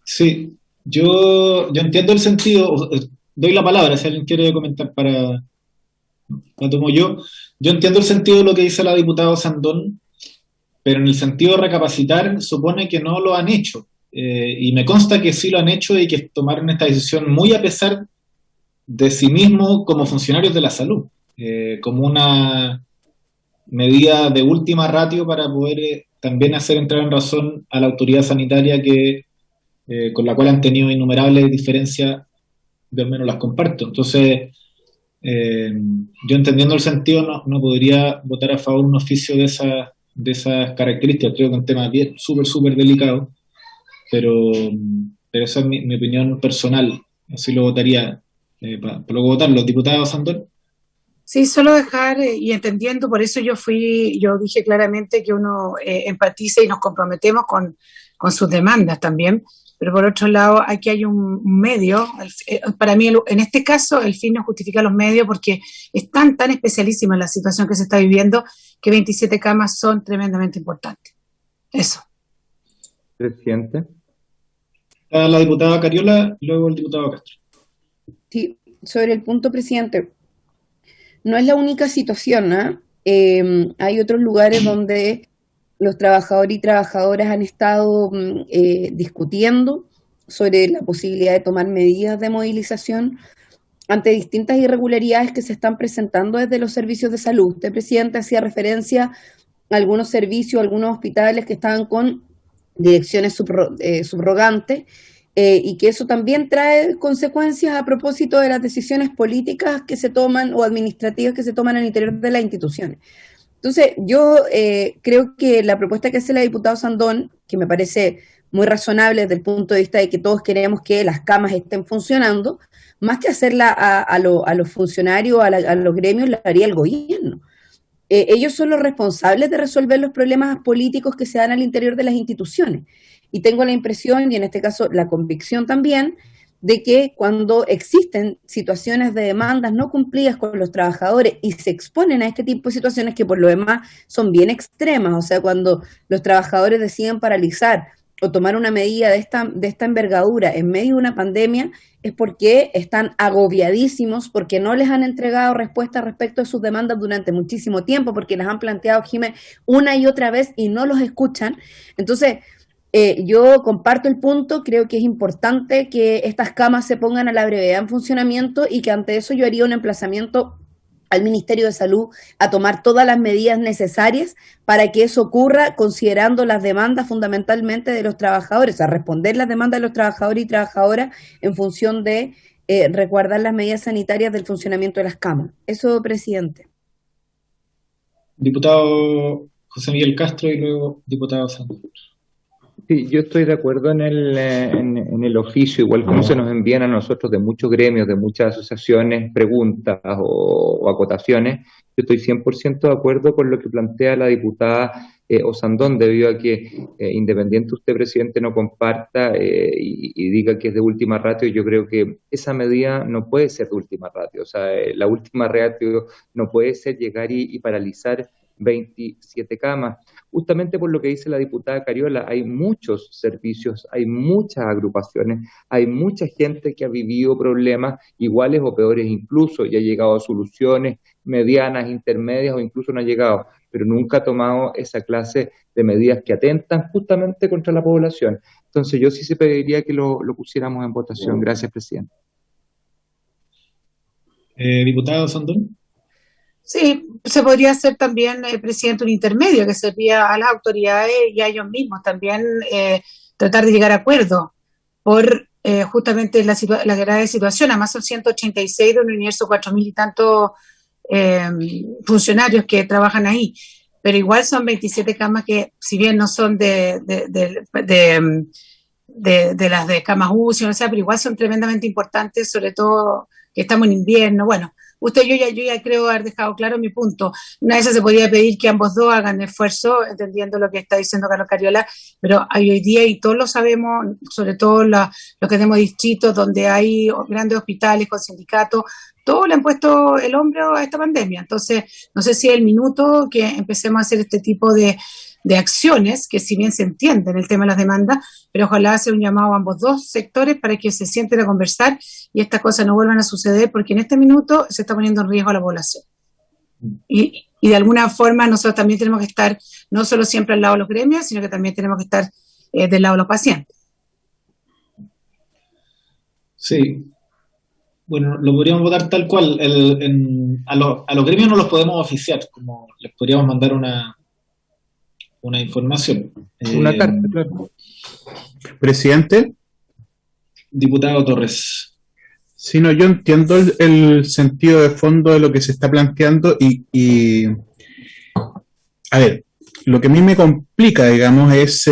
Sí, yo entiendo el sentido. Doy la palabra si alguien quiere comentar la tomo yo. Yo entiendo el sentido de lo que dice la diputada Sandón, pero en el sentido de recapacitar supone que no lo han hecho. Y me consta que sí lo han hecho y que tomaron esta decisión muy a pesar de sí mismos como funcionarios de la salud, como una medida de última ratio para poder también hacer entrar en razón a la autoridad sanitaria con la cual han tenido innumerables diferencias. Yo al menos las comparto. Entonces, yo entendiendo el sentido, no podría votar a favor de un oficio de esas características. Creo que es un tema bien, súper delicado, pero esa es mi opinión personal. Así lo votaría, para luego votarlo. Diputado Sandón. Sí, solo dejar, y entendiendo, por eso yo dije claramente que uno empatiza y nos comprometemos con sus demandas también. Pero por otro lado, aquí hay un medio, para mí en este caso el fin no justifica los medios porque es tan especialísima la situación que se está viviendo que 27 camas son tremendamente importantes. Eso. Presidente. La diputada Cariola, luego el diputado Castro. Sí, sobre el punto, presidente, no es la única situación, ¿eh? Hay otros lugares donde los trabajadores y trabajadoras han estado discutiendo sobre la posibilidad de tomar medidas de movilización ante distintas irregularidades que se están presentando desde los servicios de salud. Usted, presidente, hacía referencia a algunos servicios, algunos hospitales que estaban con direcciones subrogantes, y que eso también trae consecuencias a propósito de las decisiones políticas que se toman o administrativas que se toman al interior de las instituciones. Entonces, yo creo que la propuesta que hace la diputada Sandón, que me parece muy razonable desde el punto de vista de que todos queremos que las camas estén funcionando, más que hacerla a los funcionarios, a los gremios, la haría el gobierno. Ellos son los responsables de resolver los problemas políticos que se dan al interior de las instituciones. Y tengo la impresión, y en este caso la convicción también, de que cuando existen situaciones de demandas no cumplidas con los trabajadores y se exponen a este tipo de situaciones que por lo demás son bien extremas, o sea, cuando los trabajadores deciden paralizar o tomar una medida de esta envergadura en medio de una pandemia es porque están agobiadísimos, porque no les han entregado respuestas respecto a sus demandas durante muchísimo tiempo, porque las han planteado, Jiménez, una y otra vez y no los escuchan. Entonces, yo comparto el punto, creo que es importante que estas camas se pongan a la brevedad en funcionamiento y que ante eso yo haría un emplazamiento al Ministerio de Salud a tomar todas las medidas necesarias para que eso ocurra, considerando las demandas fundamentalmente de los trabajadores, a responder las demandas de los trabajadores y trabajadoras en función de resguardar las medidas sanitarias del funcionamiento de las camas. Eso, presidente. Diputado José Miguel Castro y luego diputado Santos. Sí, yo estoy de acuerdo en el oficio, igual como se nos envían a nosotros de muchos gremios, de muchas asociaciones, preguntas o acotaciones. Yo estoy 100% de acuerdo con lo que plantea la diputada Osandón, debido a que independiente usted, presidente, no comparta y diga que es de última ratio, yo creo que esa medida no puede ser de última ratio. O sea, la última ratio no puede ser llegar y paralizar 27 camas. Justamente por lo que dice la diputada Cariola, hay muchos servicios, hay muchas agrupaciones, hay mucha gente que ha vivido problemas iguales o peores incluso, y ha llegado a soluciones medianas, intermedias o incluso no ha llegado, pero nunca ha tomado esa clase de medidas que atentan justamente contra la población. Entonces yo sí se pediría que lo pusiéramos en votación. Gracias, presidente. Diputado Sandón. Sí, se podría hacer también, presidente, un intermedio que servía a las autoridades y a ellos mismos también tratar de llegar a acuerdos por justamente la grave situación. Además son 186 de un universo 4.000 y tantos funcionarios que trabajan ahí, pero igual son 27 camas que, si bien no son de las de camas UCI, o sea, pero igual son tremendamente importantes, sobre todo que estamos en invierno. Bueno, yo ya creo haber dejado claro mi punto. Una vez se podría pedir que ambos dos hagan esfuerzo, entendiendo lo que está diciendo Carlos Cariola, pero hay hoy día, y todos lo sabemos, sobre todo los que tenemos distritos donde hay grandes hospitales con sindicatos, todos le han puesto el hombro a esta pandemia. Entonces, no sé si es el minuto que empecemos a hacer este tipo de acciones, que si bien se entiende en el tema de las demandas, pero ojalá hacer un llamado a ambos dos sectores para que se sienten a conversar y estas cosas no vuelvan a suceder, porque en este minuto se está poniendo en riesgo a la población. Y de alguna forma nosotros también tenemos que estar no solo siempre al lado de los gremios, sino que también tenemos que estar del lado de los pacientes. Sí. Bueno, lo podríamos votar tal cual. A los gremios no los podemos oficiar, como les podríamos mandar una información. Una carta, claro. Presidente. Diputado Torres. Sí, no, yo entiendo el sentido de fondo de lo que se está planteando y a ver, lo que a mí me complica, digamos, es,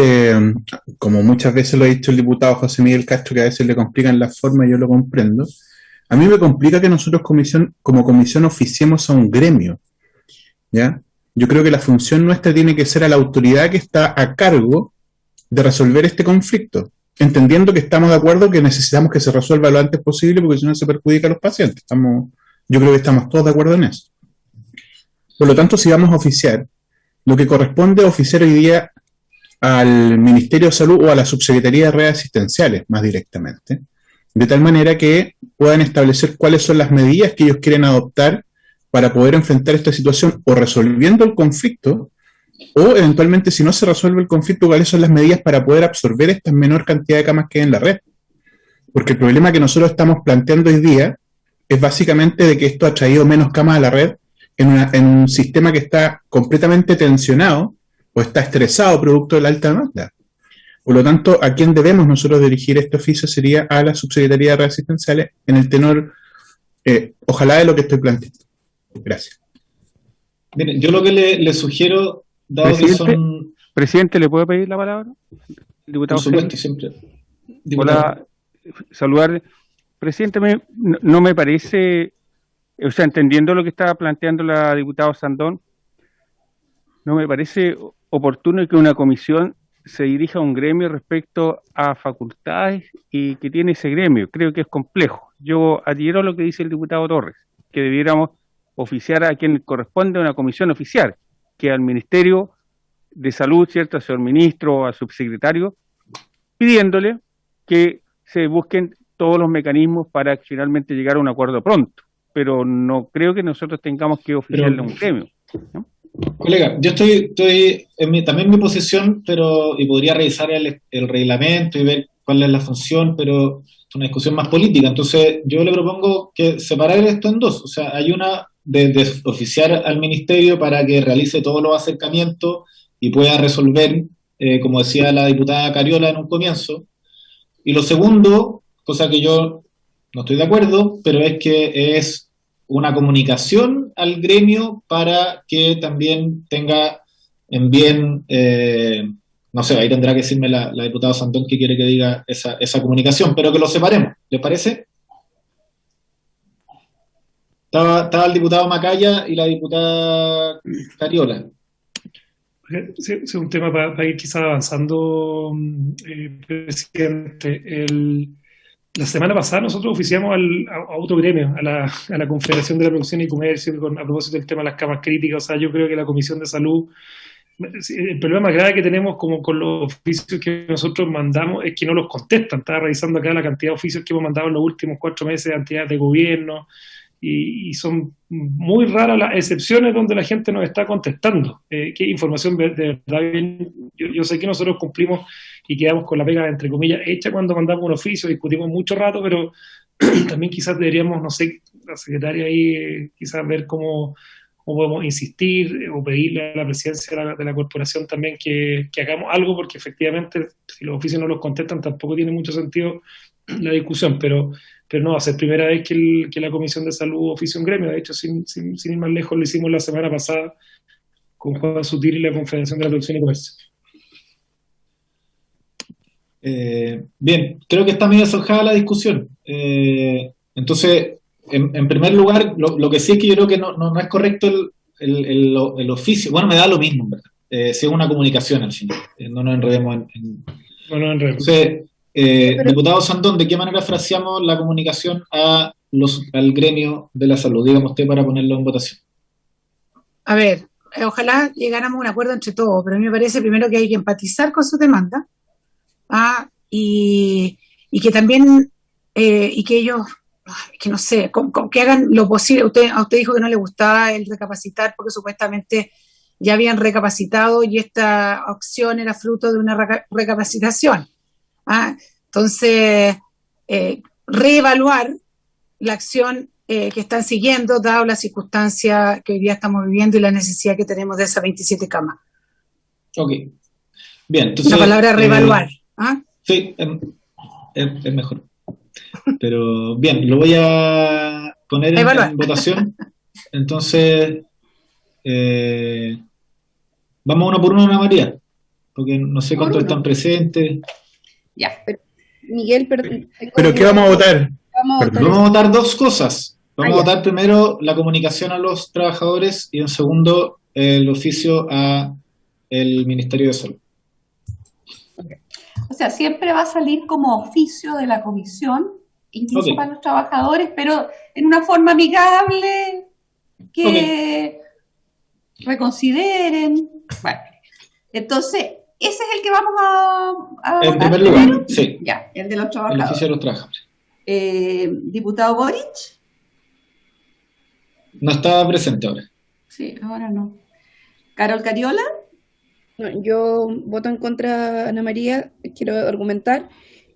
como muchas veces lo ha dicho el diputado José Miguel Castro, que a veces le complican la forma, yo lo comprendo. A mí me complica que nosotros como comisión oficiemos a un gremio, ¿ya? Yo creo que la función nuestra tiene que ser a la autoridad que está a cargo de resolver este conflicto, entendiendo que estamos de acuerdo que necesitamos que se resuelva lo antes posible, porque si no se perjudica a los pacientes. Yo creo que estamos todos de acuerdo en eso. Por lo tanto, si vamos a oficiar, lo que corresponde oficiar hoy día al Ministerio de Salud o a la Subsecretaría de Redes Asistenciales, más directamente, de tal manera que puedan establecer cuáles son las medidas que ellos quieren adoptar para poder enfrentar esta situación, o resolviendo el conflicto, o eventualmente, si no se resuelve el conflicto, cuáles son las medidas para poder absorber esta menor cantidad de camas que hay en la red. Porque el problema que nosotros estamos planteando hoy día es básicamente de que esto ha traído menos camas a la red en un sistema que está completamente tensionado o está estresado producto de la alta demanda. Por lo tanto, a quien debemos nosotros dirigir este oficio sería a la Subsecretaría de Redes Asistenciales en el tenor, ojalá, de lo que estoy planteando. Gracias. Miren, yo lo que le sugiero, dado que son... Presidente, ¿le puedo pedir la palabra? Diputado, por supuesto, siempre. Hola, saludar. Presidente, no me parece, o sea, entendiendo lo que estaba planteando la diputada Sandón, no me parece oportuno que una comisión se dirija a un gremio respecto a facultades y que tiene ese gremio. Creo que es complejo. Yo adhiero a lo que dice el diputado Torres, que debiéramos oficiar a quien corresponde a una comisión oficial, que al Ministerio de Salud, ¿cierto?, al señor ministro, al subsecretario, pidiéndole que se busquen todos los mecanismos para finalmente llegar a un acuerdo pronto, pero no creo que nosotros tengamos que oficiarle un gremio, ¿no? Colega, yo estoy también en mi posición, y podría revisar el reglamento y ver cuál es la función, pero es una discusión más política. Entonces, yo le propongo que separar esto en dos. O sea, hay una de oficiar al ministerio para que realice todos los acercamientos y pueda resolver, como decía la diputada Cariola en un comienzo. Y lo segundo, cosa que yo no estoy de acuerdo, pero es que es una comunicación al gremio para que también tenga en bien, no sé, ahí tendrá que decirme la diputada Sandón que quiere que diga esa comunicación, pero que lo separemos, ¿les parece? Estaba el diputado Macaya y la diputada Cariola. Sí, es un tema para ir quizás avanzando, presidente. La semana pasada nosotros oficiamos a otro gremio, a la Confederación de la Producción y Comercio, a propósito del tema de las camas críticas. O sea, yo creo que la Comisión de Salud, el problema más grave que tenemos como con los oficios que nosotros mandamos es que no los contestan. Estaba revisando acá la cantidad de oficios que hemos mandado en los últimos 4 meses de entidades de gobierno, y son muy raras las excepciones donde la gente nos está contestando. ¿Qué información de verdad? Yo sé que nosotros cumplimos y quedamos con la pega, entre comillas, hecha cuando mandamos un oficio, discutimos mucho rato, pero también quizás deberíamos, no sé, la secretaria ahí, quizás ver cómo podemos insistir o pedirle a la presidencia de la corporación también que hagamos algo, porque efectivamente, si los oficios no los contestan, tampoco tiene mucho sentido la discusión, pero no va a ser primera vez que la Comisión de Salud oficia un gremio. De hecho, sin ir más lejos, lo hicimos la semana pasada con Juan Sutil y la Confederación de la Producción y Comercio. Bien, creo que está medio zanjada la discusión. Entonces, en primer lugar, lo que sí es que yo creo que no es correcto el oficio. Bueno, me da lo mismo, en verdad. Si es una comunicación al final. No nos enredemos No nos enredemos. Entonces, diputado Sandón, ¿de qué manera fraseamos la comunicación al gremio de la salud? Dígame usted para ponerlo en votación. A ver, ojalá llegáramos a un acuerdo entre todos, pero a mí me parece primero que hay que empatizar con su demanda, y que también, y que ellos, que no sé, que hagan lo posible. A usted dijo que no le gustaba el recapacitar porque supuestamente ya habían recapacitado y esta opción era fruto de una recapacitación. Entonces, reevaluar la acción que están siguiendo, dado la circunstancia que hoy día estamos viviendo y la necesidad que tenemos de esas 27 camas. Ok. Bien, entonces... La palabra reevaluar. Sí, es mejor. Pero bien, lo voy a poner en votación. Entonces, vamos uno por uno, Ana María, porque no sé cuántos están presentes. Ya. Miguel, perdón. ¿Pero qué vamos a votar? Vamos a votar dos cosas. Vamos a votar primero la comunicación a los trabajadores y en segundo el oficio a el Ministerio de Salud. Okay. O sea, siempre va a salir como oficio de la comisión, incluso para los trabajadores, pero en una forma amigable, que reconsideren. Bueno, entonces, ¿ese es el que vamos a en votar primer lugar? Sí. Ya, el de los trabajadores. El oficio de los trabajadores. ¿Diputado Boric? No está presente ahora. Sí, ahora no. ¿Carol Cariola? No, yo voto en contra, Ana María, quiero argumentar.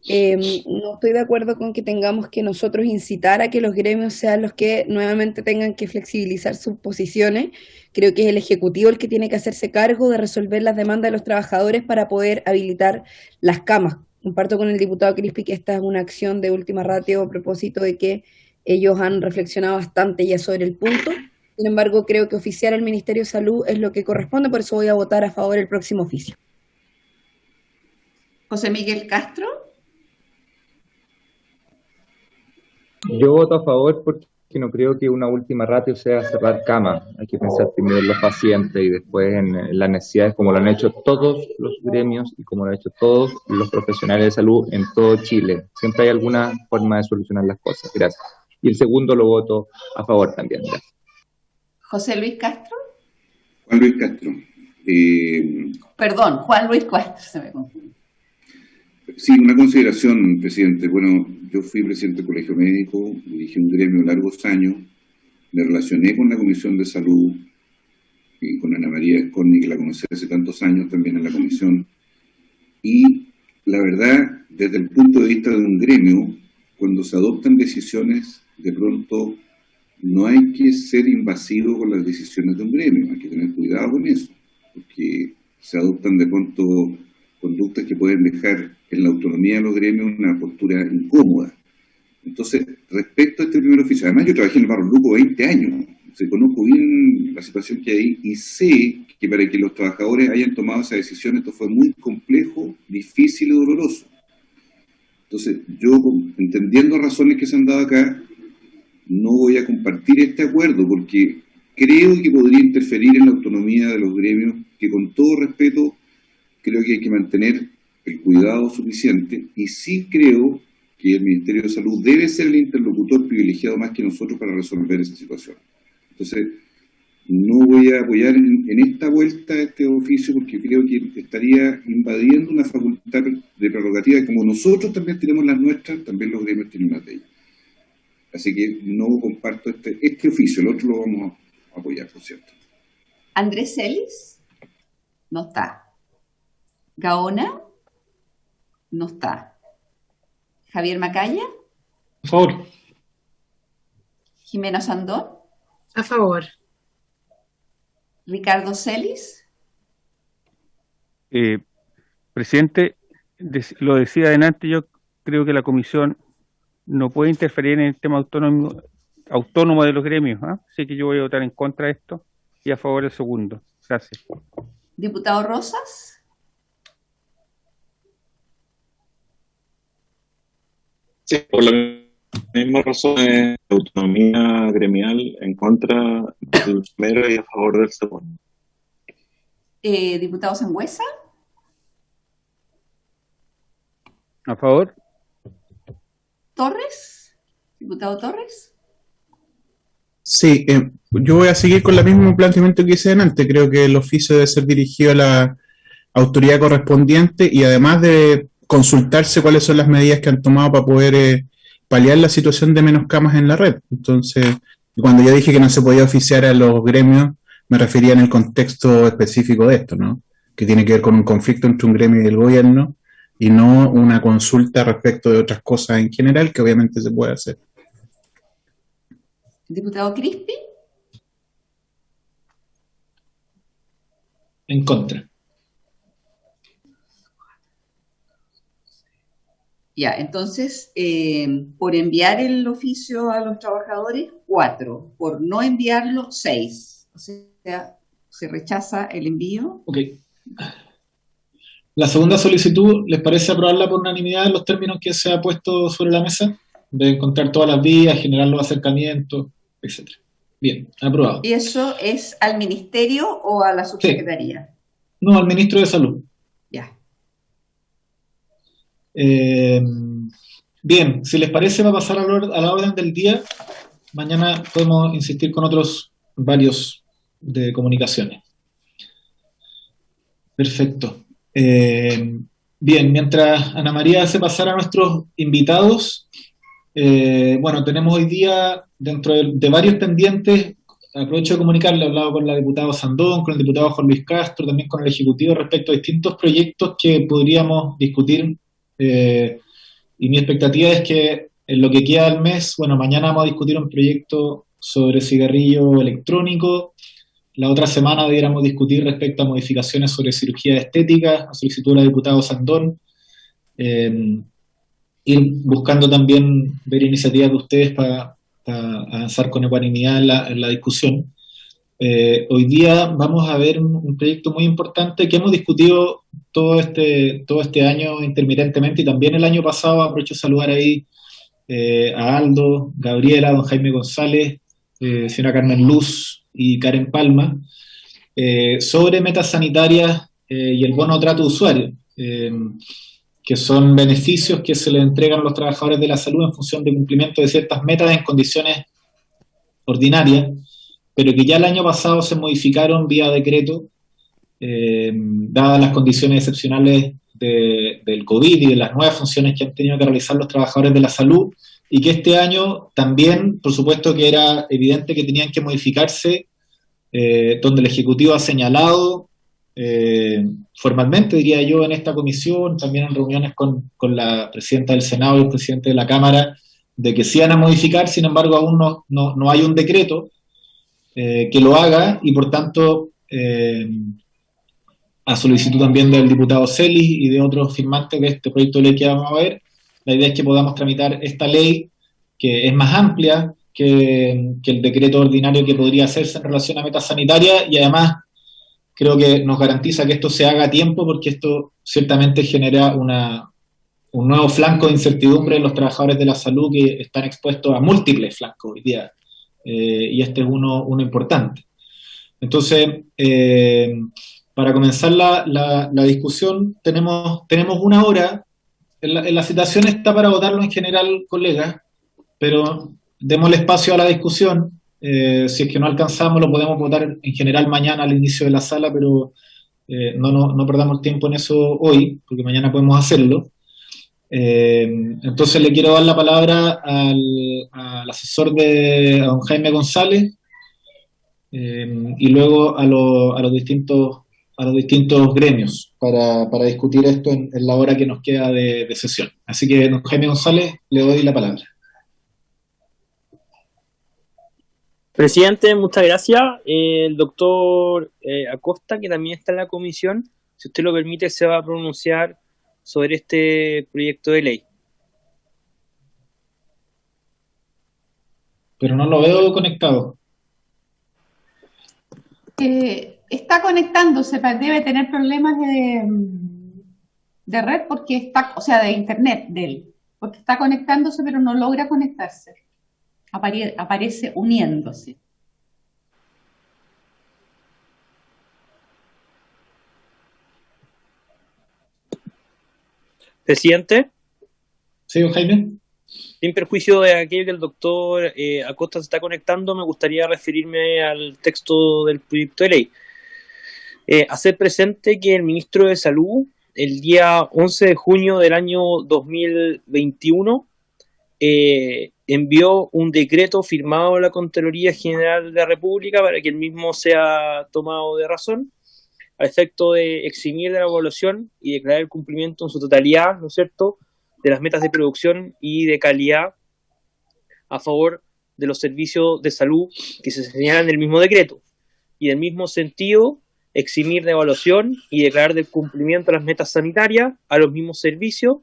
No estoy de acuerdo con que tengamos que nosotros incitar a que los gremios sean los que nuevamente tengan que flexibilizar sus posiciones. Creo que es el Ejecutivo el que tiene que hacerse cargo de resolver las demandas de los trabajadores para poder habilitar las camas. Comparto con el diputado Crispi que esta es una acción de última ratio a propósito de que ellos han reflexionado bastante ya sobre el punto. Sin embargo, creo que oficiar al Ministerio de Salud es lo que corresponde, por eso voy a votar a favor del próximo oficio. José Miguel Castro. Yo voto a favor porque no creo que una última ratio sea cerrar camas. Hay que pensar primero en los pacientes y después en las necesidades, como lo han hecho todos los gremios y como lo han hecho todos los profesionales de salud en todo Chile. Siempre hay alguna forma de solucionar las cosas. Gracias. Y el segundo lo voto a favor también. Gracias. José Luis Castro. Juan Luis Castro. Perdón, Juan Luis Castro, se me confundió. Sí, una consideración, presidente. Bueno, yo fui presidente del Colegio Médico, dirigí un gremio largos años, me relacioné con la Comisión de Salud y con Ana María Escorni, que la conocí hace tantos años también en la comisión, y la verdad, desde el punto de vista de un gremio, cuando se adoptan decisiones, de pronto no hay que ser invasivo con las decisiones de un gremio, hay que tener cuidado con eso, porque se adoptan de pronto conductas que pueden dejar en la autonomía de los gremios una postura incómoda. Entonces, respecto a este primer oficio, además yo trabajé en el Barro Luco 20 años, conozco bien la situación que hay y sé que para que los trabajadores hayan tomado esa decisión esto fue muy complejo, difícil y doloroso. Entonces, yo, entendiendo razones que se han dado acá, no voy a compartir este acuerdo porque creo que podría interferir en la autonomía de los gremios, que con todo respeto creo que hay que mantener el cuidado suficiente, y sí creo que el Ministerio de Salud debe ser el interlocutor privilegiado más que nosotros para resolver esa situación. Entonces, no voy a apoyar en esta vuelta este oficio porque creo que estaría invadiendo una facultad de prerrogativa, y como nosotros también tenemos las nuestras, también los gremios tienen las de ellas. Así que no comparto este oficio, el otro lo vamos a apoyar, por cierto. Andrés Celis, no está. Gaona, no está. Javier Macaya. A favor. Jimena Sandón. A favor. Ricardo Celis. Presidente, lo decía adelante, yo creo que la comisión no puede interferir en el tema autónomo de los gremios, ¿eh? Así que yo voy a votar en contra de esto y a favor del segundo. Gracias. Diputado Rosas. Sí, por la misma razón de autonomía gremial en contra del primero y a favor del segundo. Diputado Sangüesa. A favor. Torres. Diputado Torres. Sí, yo voy a seguir con el mismo planteamiento que hice antes. Creo que el oficio debe ser dirigido a la autoridad correspondiente y además de consultarse cuáles son las medidas que han tomado para poder paliar la situación de menos camas en la red. Entonces, cuando yo dije que no se podía oficiar a los gremios, me refería en el contexto específico de esto, ¿no? Que tiene que ver con un conflicto entre un gremio y el gobierno y no una consulta respecto de otras cosas en general que obviamente se puede hacer. Diputado Crispi. En contra. Ya, entonces, por enviar el oficio a los trabajadores, 4. Por no enviarlo, 6. O sea, se rechaza el envío. Ok. La segunda solicitud, ¿les parece aprobarla por unanimidad en los términos que se ha puesto sobre la mesa? De encontrar todas las vías, generar los acercamientos, etc. Bien, aprobado. ¿Y eso es al ministerio o a la subsecretaría? Sí. No, al ministro de Salud. Ya. Bien, si les parece va a pasar a la orden del día. Mañana podemos insistir con otros varios de comunicaciones. Perfecto. Bien, mientras Ana María hace pasar a nuestros invitados, bueno, tenemos hoy día dentro de varios pendientes. Aprovecho de comunicarle, he hablado con la diputada Sandón, con el diputado Juan Luis Castro, también con el Ejecutivo respecto a distintos proyectos que podríamos discutir. Y mi expectativa es que en lo que queda del mes, bueno, mañana vamos a discutir un proyecto sobre cigarrillo electrónico. La otra semana debiéramos discutir respecto a modificaciones sobre cirugía estética, a solicitud de la diputada Sandón. Ir buscando también ver iniciativas de ustedes para avanzar con ecuanimidad en la discusión. Hoy día vamos a ver un proyecto muy importante que hemos discutido todo este año intermitentemente y también el año pasado. Aprovecho de saludar ahí a Aldo, Gabriela, don Jaime González, señora Carmen Luz y Karen Palma, sobre metas sanitarias y el bono trato de usuario, que son beneficios que se les entregan a los trabajadores de la salud en función de cumplimiento de ciertas metas en condiciones ordinarias, pero que ya el año pasado se modificaron vía decreto, dadas las condiciones excepcionales del COVID y de las nuevas funciones que han tenido que realizar los trabajadores de la salud, y que este año también, por supuesto que era evidente que tenían que modificarse, donde el Ejecutivo ha señalado formalmente, diría yo, en esta comisión, también en reuniones con la presidenta del Senado y el presidente de la Cámara, de que se iban a modificar. Sin embargo, aún no hay un decreto que lo haga, y por tanto, a solicitud también del diputado Celis y de otros firmantes de este proyecto de ley que vamos a ver, la idea es que podamos tramitar esta ley, que es más amplia que el decreto ordinario que podría hacerse en relación a metas sanitarias, y además creo que nos garantiza que esto se haga a tiempo, porque esto ciertamente genera un nuevo flanco de incertidumbre en los trabajadores de la salud, que están expuestos a múltiples flancos hoy día, y este es uno importante. Entonces, para comenzar la discusión, tenemos una hora. En la citación está para votarlo en general, colegas, pero démosle espacio a la discusión. Si es que no alcanzamos, lo podemos votar en general mañana al inicio de la sala, pero no perdamos tiempo en eso hoy, porque mañana podemos hacerlo. Entonces le quiero dar la palabra al asesor a don Jaime González, y luego a los distintos gremios para discutir esto en la hora que nos queda de sesión. Así que, don Jaime González, le doy la palabra. Presidente, muchas gracias. El doctor Acosta, que también está en la comisión, si usted lo permite, se va a pronunciar sobre este proyecto de ley. Pero no lo veo conectado. Está conectándose, debe tener problemas de red, porque o sea, de internet de él, porque está conectándose pero no logra conectarse. Aparece uniéndose. Presidente. Sí, don Jaime. Sin perjuicio de aquello que el doctor Acosta se está conectando, me gustaría referirme al texto del proyecto de ley. Hacer presente que el ministro de Salud, el día 11 de junio del año 2021, envió un decreto firmado por la Contraloría General de la República para que el mismo sea tomado de razón, a efecto de eximir de la evaluación y declarar el cumplimiento en su totalidad, ¿no es cierto?, de las metas de producción y de calidad a favor de los servicios de salud que se señalan en el mismo decreto. Y en el mismo sentido, eximir de evaluación y declarar del cumplimiento de las metas sanitarias a los mismos servicios,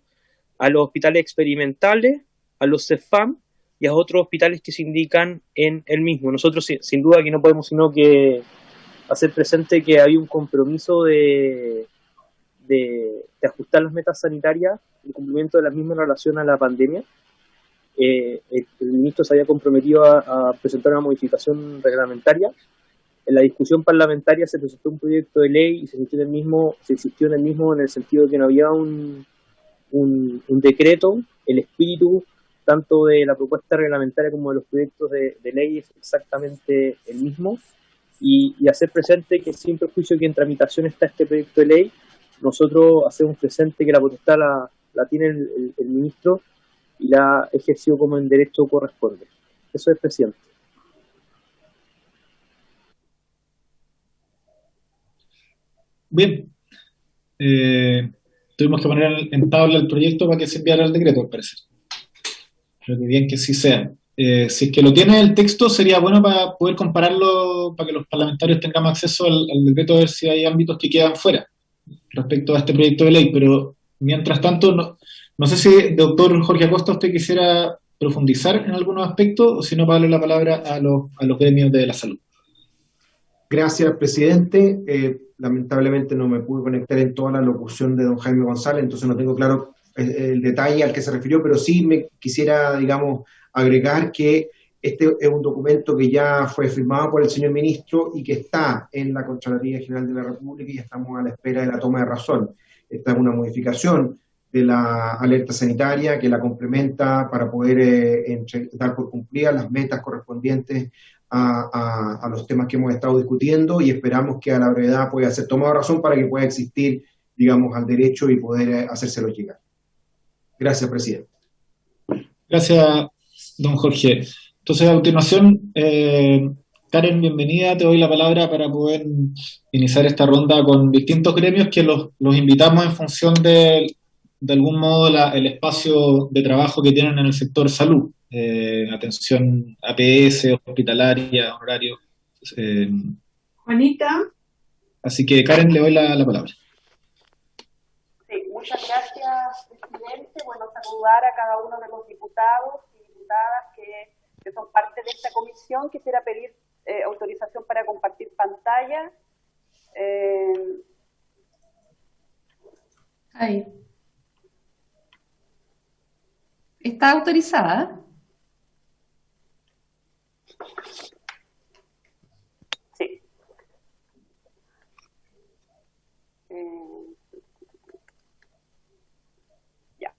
a los hospitales experimentales, a los CEFAM y a otros hospitales que se indican en el mismo. Nosotros, sin duda, que no podemos sino que hacer presente que hay un compromiso de ajustar las metas sanitarias, el cumplimiento de las mismas en relación a la pandemia. El ministro se había comprometido a presentar una modificación reglamentaria. En la discusión parlamentaria se presentó un proyecto de ley y se insistió en el mismo en el sentido de que no había un decreto. El espíritu tanto de la propuesta reglamentaria como de los proyectos de ley es exactamente el mismo. Y hacer presente que, sin perjuicio que en tramitación está este proyecto de ley, nosotros hacemos presente que la potestad la tiene el ministro y la ha ejercido como en derecho corresponde. Eso es, presidente. Bien. Tuvimos que poner en tabla el proyecto para que se enviara el decreto, al parecer. Creo que bien que sí sea. Si es que lo tiene el texto, sería bueno para poder compararlo, para que los parlamentarios tengamos acceso al decreto, a ver si hay ámbitos que quedan fuera respecto a este proyecto de ley. Pero mientras tanto, no sé si, doctor Jorge Acosta, usted quisiera profundizar en algunos aspectos, o si no, para darle la palabra a los gremios de la salud. Gracias, presidente. Lamentablemente no me pude conectar en toda la locución de don Jaime González, entonces no tengo claro el detalle al que se refirió, pero sí me quisiera, digamos, agregar que este es un documento que ya fue firmado por el señor ministro y que está en la Contraloría General de la República y estamos a la espera de la toma de razón. Esta es una modificación de la alerta sanitaria que la complementa para poder dar por cumplidas las metas correspondientes a los temas que hemos estado discutiendo, y esperamos que a la brevedad pueda ser tomado razón para que pueda existir digamos, al derecho y poder hacérselo llegar. Gracias, presidente. Gracias, don Jorge. Entonces, a continuación, Karen, bienvenida, te doy la palabra para poder iniciar esta ronda con distintos gremios que los invitamos en función de algún modo el espacio de trabajo que tienen en el sector salud, atención APS, hospitalaria, honorario. Juanita. Así que, Karen, le doy la palabra. Sí, muchas gracias, presidente. Bueno, saludar a cada uno de los diputados y diputadas que son parte de esta comisión. Quisiera pedir autorización para compartir pantalla. Ahí. ¿Está autorizada? Sí. Ya.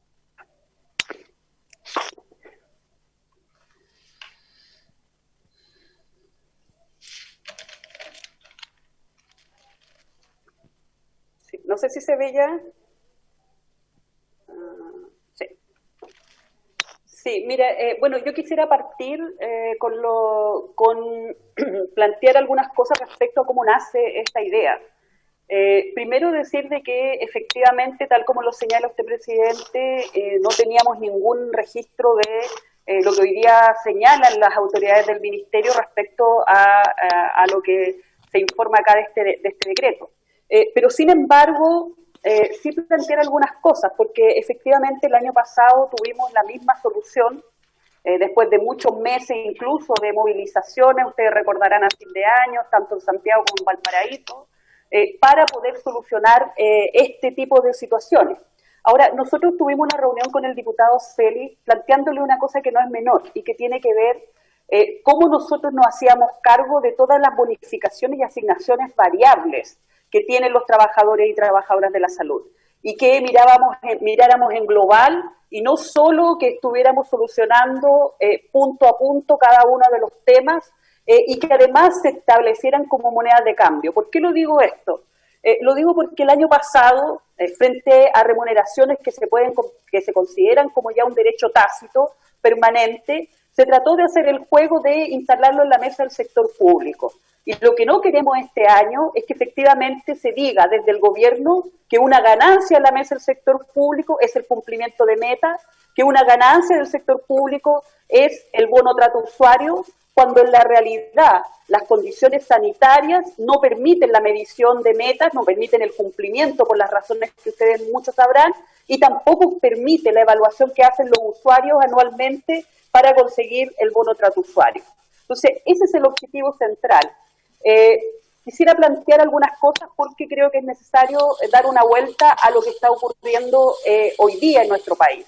Sí, no sé si se ve ya. Sí. Sí, mira, bueno, yo quisiera partir con plantear algunas cosas respecto a cómo nace esta idea. Primero decir de que efectivamente, tal como lo señala usted, presidente, no teníamos ningún registro de lo que hoy día señalan las autoridades del ministerio respecto a lo que se informa acá de este decreto. Pero sin embargo, sí plantear algunas cosas, porque efectivamente el año pasado tuvimos la misma solución, después de muchos meses incluso de movilizaciones, ustedes recordarán a fin de año, tanto en Santiago como en Valparaíso, para poder solucionar este tipo de situaciones. Ahora, nosotros tuvimos una reunión con el diputado Celi planteándole una cosa que no es menor y que tiene que ver cómo nosotros nos hacíamos cargo de todas las bonificaciones y asignaciones variables que tienen los trabajadores y trabajadoras de la salud, y que miráramos en global y no solo que estuviéramos solucionando punto a punto cada uno de los temas y que además se establecieran como monedas de cambio. ¿Por qué lo digo esto? Lo digo porque el año pasado, frente a remuneraciones que se consideran como ya un derecho tácito, permanente, se trató de hacer el juego de instalarlo en la mesa del sector público. Y lo que no queremos este año es que efectivamente se diga desde el gobierno que una ganancia en la mesa del sector público es el cumplimiento de metas, que una ganancia del sector público es el bono trato usuario, cuando en la realidad las condiciones sanitarias no permiten la medición de metas, no permiten el cumplimiento por las razones que ustedes muchos sabrán, y tampoco permite la evaluación que hacen los usuarios anualmente para conseguir el bono trato usuario. Entonces, ese es el objetivo central. Quisiera plantear algunas cosas porque creo que es necesario dar una vuelta a lo que está ocurriendo hoy día en nuestro país.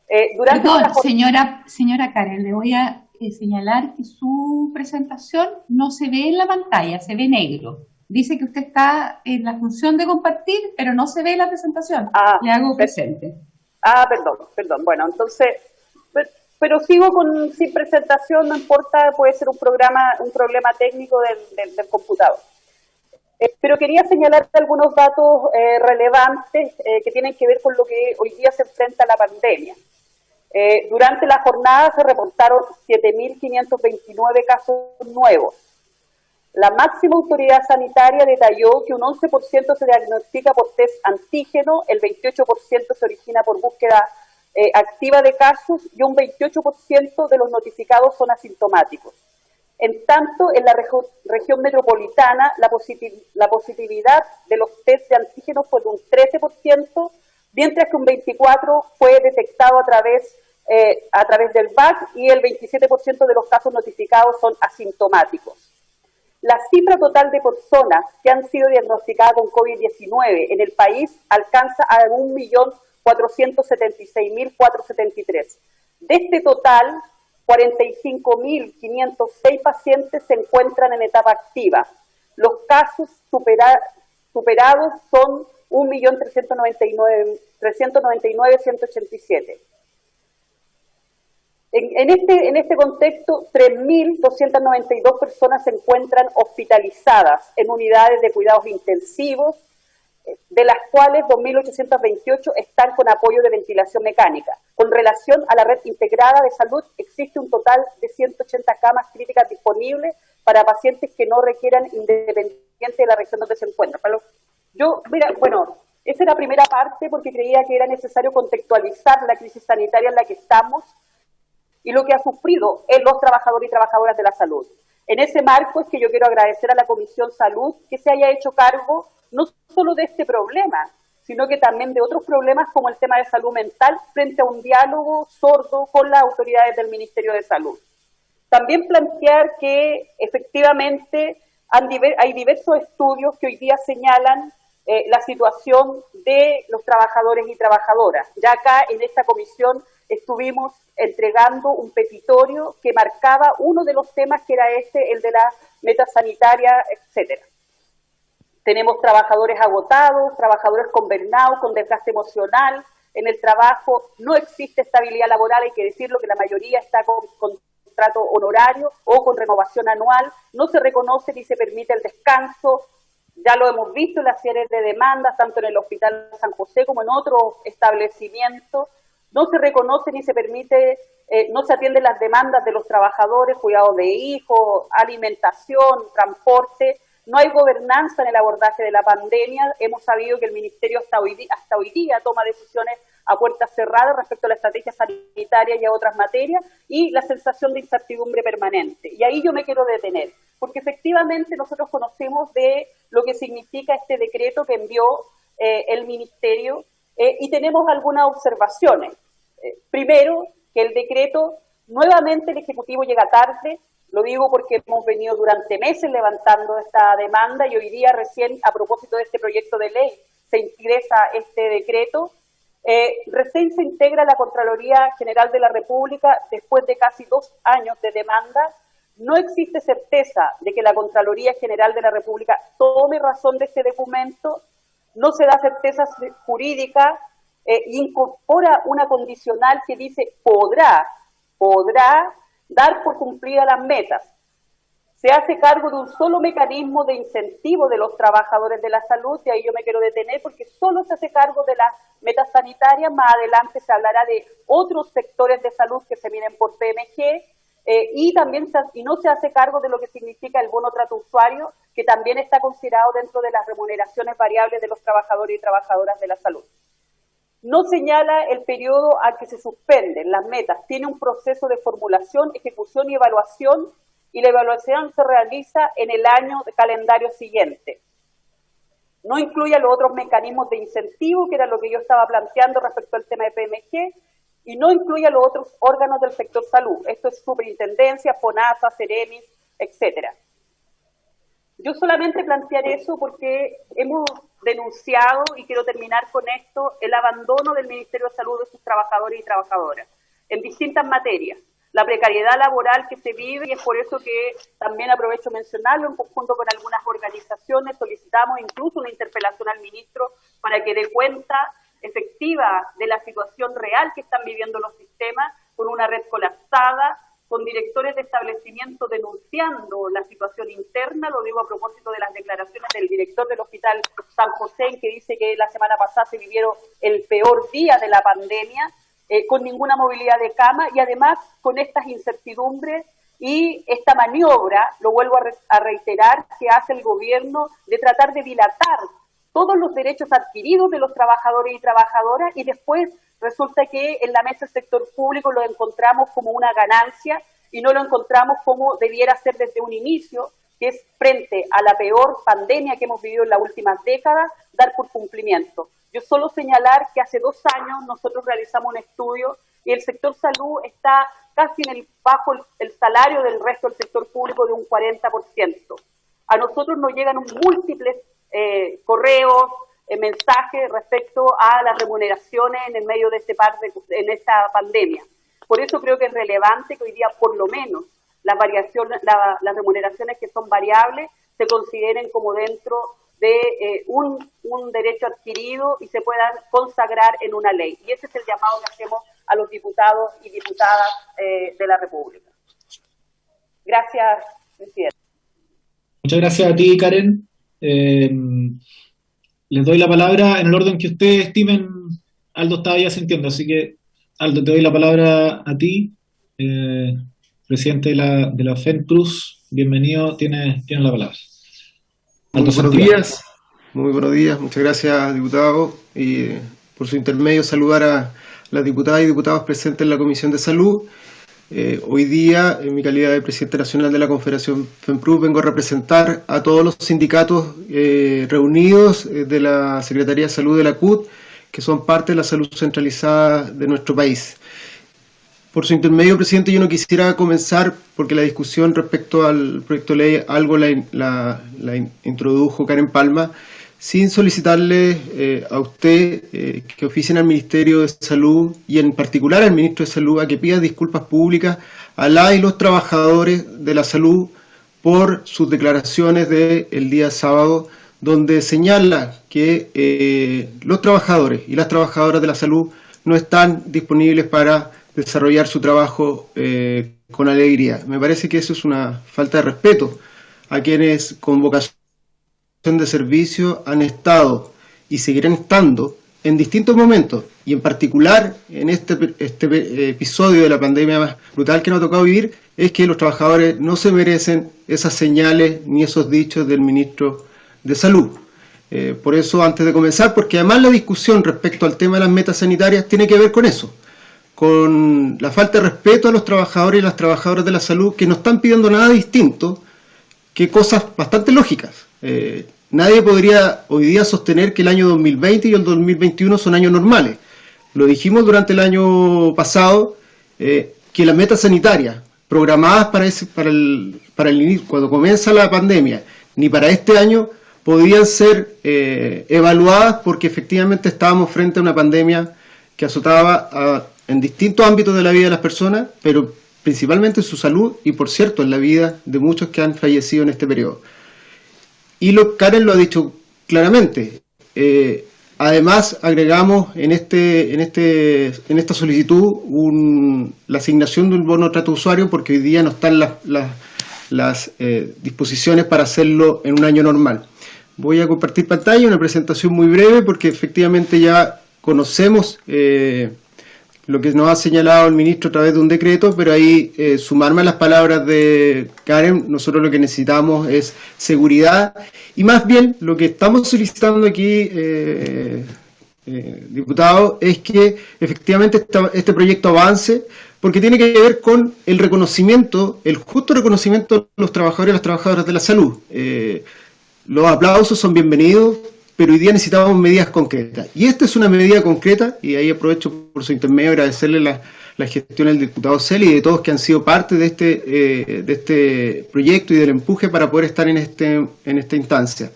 Perdón, señora Karen, le voy a señalar que su presentación no se ve en la pantalla, se ve negro. Dice que usted está en la función de compartir, pero no se ve la presentación. Le hago presente. Perdón. Bueno, entonces, pero sigo sin presentación, no importa, puede ser un problema técnico del computador. Pero quería señalar algunos datos relevantes que tienen que ver con lo que hoy día se enfrenta la pandemia. Durante la jornada se reportaron 7.529 casos nuevos. La máxima autoridad sanitaria detalló que un 11% se diagnostica por test antígeno, el 28% se origina por búsqueda activa de casos y un 28% de los notificados son asintomáticos. En tanto, en la región metropolitana, la positividad de los test de antígenos fue de un 13%, mientras que un 24% fue detectado a través del VAC y el 27% de los casos notificados son asintomáticos. La cifra total de personas que han sido diagnosticadas con COVID-19 en el país alcanza a 1.476.473. De este total, 45.506 pacientes se encuentran en etapa activa. Los casos superados son 1.399.187. En este contexto, 3.292 personas se encuentran hospitalizadas en unidades de cuidados intensivos de las cuales 2.828 están con apoyo de ventilación mecánica. Con relación a la red integrada de salud, existe un total de 180 camas críticas disponibles para pacientes que no requieran, independiente de la región donde se encuentran. Esa era la primera parte porque creía que era necesario contextualizar la crisis sanitaria en la que estamos y lo que ha sufrido en los trabajadores y trabajadoras de la salud. En ese marco es que yo quiero agradecer a la Comisión Salud que se haya hecho cargo no solo de este problema, sino que también de otros problemas como el tema de salud mental frente a un diálogo sordo con las autoridades del Ministerio de Salud. También plantear que efectivamente hay diversos estudios que hoy día señalan la situación de los trabajadores y trabajadoras. Ya acá en esta comisión estuvimos entregando un petitorio que marcaba uno de los temas que era el de la meta sanitaria, etcétera. Tenemos trabajadores agotados, trabajadores con burnout, con desgaste emocional en el trabajo, no existe estabilidad laboral, hay que decirlo, que la mayoría está con contrato honorario o con renovación anual, no se reconoce ni se permite el descanso, ya lo hemos visto en las series de demandas, tanto en el Hospital San José como en otros establecimientos, no se reconoce ni se permite, no se atienden las demandas de los trabajadores, cuidado de hijos, alimentación, transporte, no hay gobernanza en el abordaje de la pandemia, hemos sabido que el Ministerio hasta hoy día toma decisiones a puertas cerradas respecto a la estrategia sanitaria y a otras materias, y la sensación de incertidumbre permanente. Y ahí yo me quiero detener, porque efectivamente nosotros conocemos de lo que significa este decreto que envió el Ministerio, y tenemos algunas observaciones. Primero, que el decreto, nuevamente el Ejecutivo llega tarde, lo digo porque hemos venido durante meses levantando esta demanda y hoy día recién, a propósito de este proyecto de ley, se ingresa este decreto. Recién se integra la Contraloría General de la República después de casi 2 años de demanda. No existe certeza de que la Contraloría General de la República tome razón de este documento, no se da certeza jurídica, incorpora una condicional que dice podrá dar por cumplidas las metas. Se hace cargo de un solo mecanismo de incentivo de los trabajadores de la salud, y ahí yo me quiero detener porque solo se hace cargo de las metas sanitarias, más adelante se hablará de otros sectores de salud que se miden por PMG, y no se hace cargo de lo que significa el bono trato usuario, que también está considerado dentro de las remuneraciones variables de los trabajadores y trabajadoras de la salud. No señala el periodo al que se suspenden las metas, tiene un proceso de formulación, ejecución y evaluación, y la evaluación se realiza en el año de calendario siguiente. No incluye los otros mecanismos de incentivo, que era lo que yo estaba planteando respecto al tema de PMG, y no incluye a los otros órganos del sector salud. Esto es Superintendencia, FONASA, Ceremis, etcétera. Yo solamente plantear eso porque hemos denunciado, y quiero terminar con esto, el abandono del Ministerio de Salud de sus trabajadores y trabajadoras en distintas materias. La precariedad laboral que se vive, y es por eso que también aprovecho mencionarlo, en conjunto con algunas organizaciones solicitamos incluso una interpelación al ministro para que dé cuenta efectiva de la situación real que están viviendo los sistemas, con una red colapsada, con directores de establecimientos denunciando la situación interna, lo digo a propósito de las declaraciones del director del Hospital San José, que dice que la semana pasada se vivieron el peor día de la pandemia, con ninguna movilidad de cama, y además con estas incertidumbres y esta maniobra, lo vuelvo a reiterar, que hace el gobierno de tratar de dilatar todos los derechos adquiridos de los trabajadores y trabajadoras, y después resulta que en la mesa del sector público lo encontramos como una ganancia y no lo encontramos como debiera ser desde un inicio, que es frente a la peor pandemia que hemos vivido en las últimas décadas, dar por cumplimiento. Yo solo señalar que hace 2 años nosotros realizamos un estudio y el sector salud está casi bajo el salario del resto del sector público de un 40%. A nosotros nos llegan múltiples correos, mensajes respecto a las remuneraciones en el medio de en esta pandemia. Por eso creo que es relevante que hoy día por lo menos las remuneraciones que son variables se consideren como dentro de un derecho adquirido y se puedan consagrar en una ley. Y ese es el llamado que hacemos a los diputados y diputadas de la República. Gracias, presidente. Muchas gracias a ti, Karen. les doy la palabra en el orden que ustedes estimen. Aldo estaba ya sintiendo, así que Aldo, te doy la palabra a ti, presidente de la FENPRUS. Bienvenido, tienes la palabra. Aldo, muy buenos días, muchas gracias, diputado, y por su intermedio saludar a las diputadas y diputados presentes en la Comisión de Salud. Hoy día, en mi calidad de presidente nacional de la Confederación FENPRUS, vengo a representar a todos los sindicatos reunidos de la Secretaría de Salud de la CUT, que son parte de la salud centralizada de nuestro país. Por su intermedio, presidente, yo no quisiera comenzar, porque la discusión respecto al proyecto de ley algo la introdujo Karen Palma, sin solicitarle a usted que oficien al Ministerio de Salud y en particular al Ministro de Salud a que pida disculpas públicas a la y los trabajadores de la salud por sus declaraciones del día sábado, donde señala que los trabajadores y las trabajadoras de la salud no están disponibles para desarrollar su trabajo con alegría. Me parece que eso es una falta de respeto a quienes con vocación de servicio han estado y seguirán estando en distintos momentos, y en particular en este episodio de la pandemia más brutal que nos ha tocado vivir, es que los trabajadores no se merecen esas señales ni esos dichos del ministro de Salud. Por eso, antes de comenzar, porque además la discusión respecto al tema de las metas sanitarias tiene que ver con eso, con la falta de respeto a los trabajadores y las trabajadoras de la salud, que no están pidiendo nada distinto que cosas bastante lógicas. Nadie podría hoy día sostener que el año 2020 y el 2021 son años normales. Lo dijimos durante el año pasado, que las metas sanitarias programadas para el inicio, cuando comienza la pandemia, ni para este año, podían ser evaluadas, porque efectivamente estábamos frente a una pandemia que azotaba en distintos ámbitos de la vida de las personas, pero principalmente en su salud y, por cierto, en la vida de muchos que han fallecido en este periodo. Y Karen lo ha dicho claramente. Además, agregamos en esta solicitud la asignación de un bono trato usuario, porque hoy día no están las disposiciones para hacerlo en un año normal. Voy a compartir pantalla, una presentación muy breve, porque efectivamente ya conocemos lo que nos ha señalado el ministro a través de un decreto, pero ahí sumarme a las palabras de Karen, nosotros lo que necesitamos es seguridad, y más bien lo que estamos solicitando aquí, diputado, es que efectivamente este proyecto avance, porque tiene que ver con el reconocimiento, el justo reconocimiento de los trabajadores y las trabajadoras de la salud. Los aplausos son bienvenidos, pero hoy día necesitamos medidas concretas. Y esta es una medida concreta, y ahí aprovecho por su intermedio agradecerle la gestión del diputado Celi y de todos que han sido parte de este proyecto y del empuje para poder estar en esta instancia.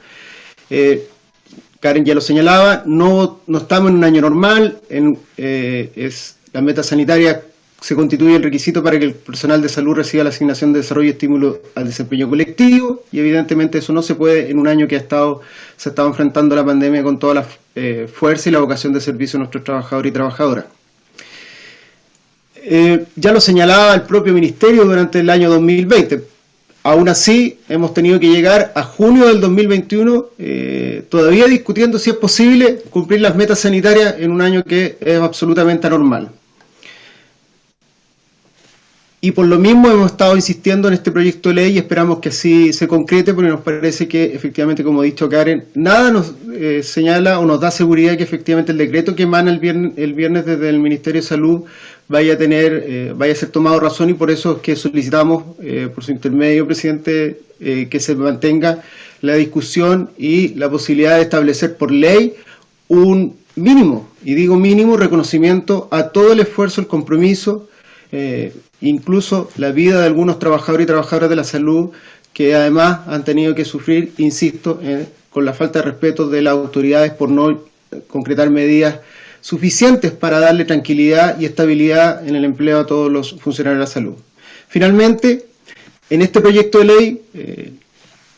Karen ya lo señalaba, no estamos en un año normal, la meta sanitaria se constituye el requisito para que el personal de salud reciba la asignación de desarrollo y estímulo al desempeño colectivo, y evidentemente eso no se puede en un año que se ha estado enfrentando la pandemia con toda la fuerza y la vocación de servicio de nuestros trabajadores y trabajadoras. Ya lo señalaba el propio Ministerio durante el año 2020. Aún así, hemos tenido que llegar a junio del 2021 todavía discutiendo si es posible cumplir las metas sanitarias en un año que es absolutamente anormal. Y por lo mismo hemos estado insistiendo en este proyecto de ley y esperamos que así se concrete, porque nos parece que efectivamente, como ha dicho Karen, nada nos señala o nos da seguridad que efectivamente el decreto que emana el viernes desde el Ministerio de Salud vaya a ser tomado razón, y por eso es que solicitamos, por su intermedio, presidente, que se mantenga la discusión y la posibilidad de establecer por ley un mínimo, y digo mínimo, reconocimiento a todo el esfuerzo, el compromiso, incluso la vida de algunos trabajadores y trabajadoras de la salud que además han tenido que sufrir, insisto, con la falta de respeto de las autoridades por no concretar medidas suficientes para darle tranquilidad y estabilidad en el empleo a todos los funcionarios de la salud. Finalmente, en este proyecto de ley,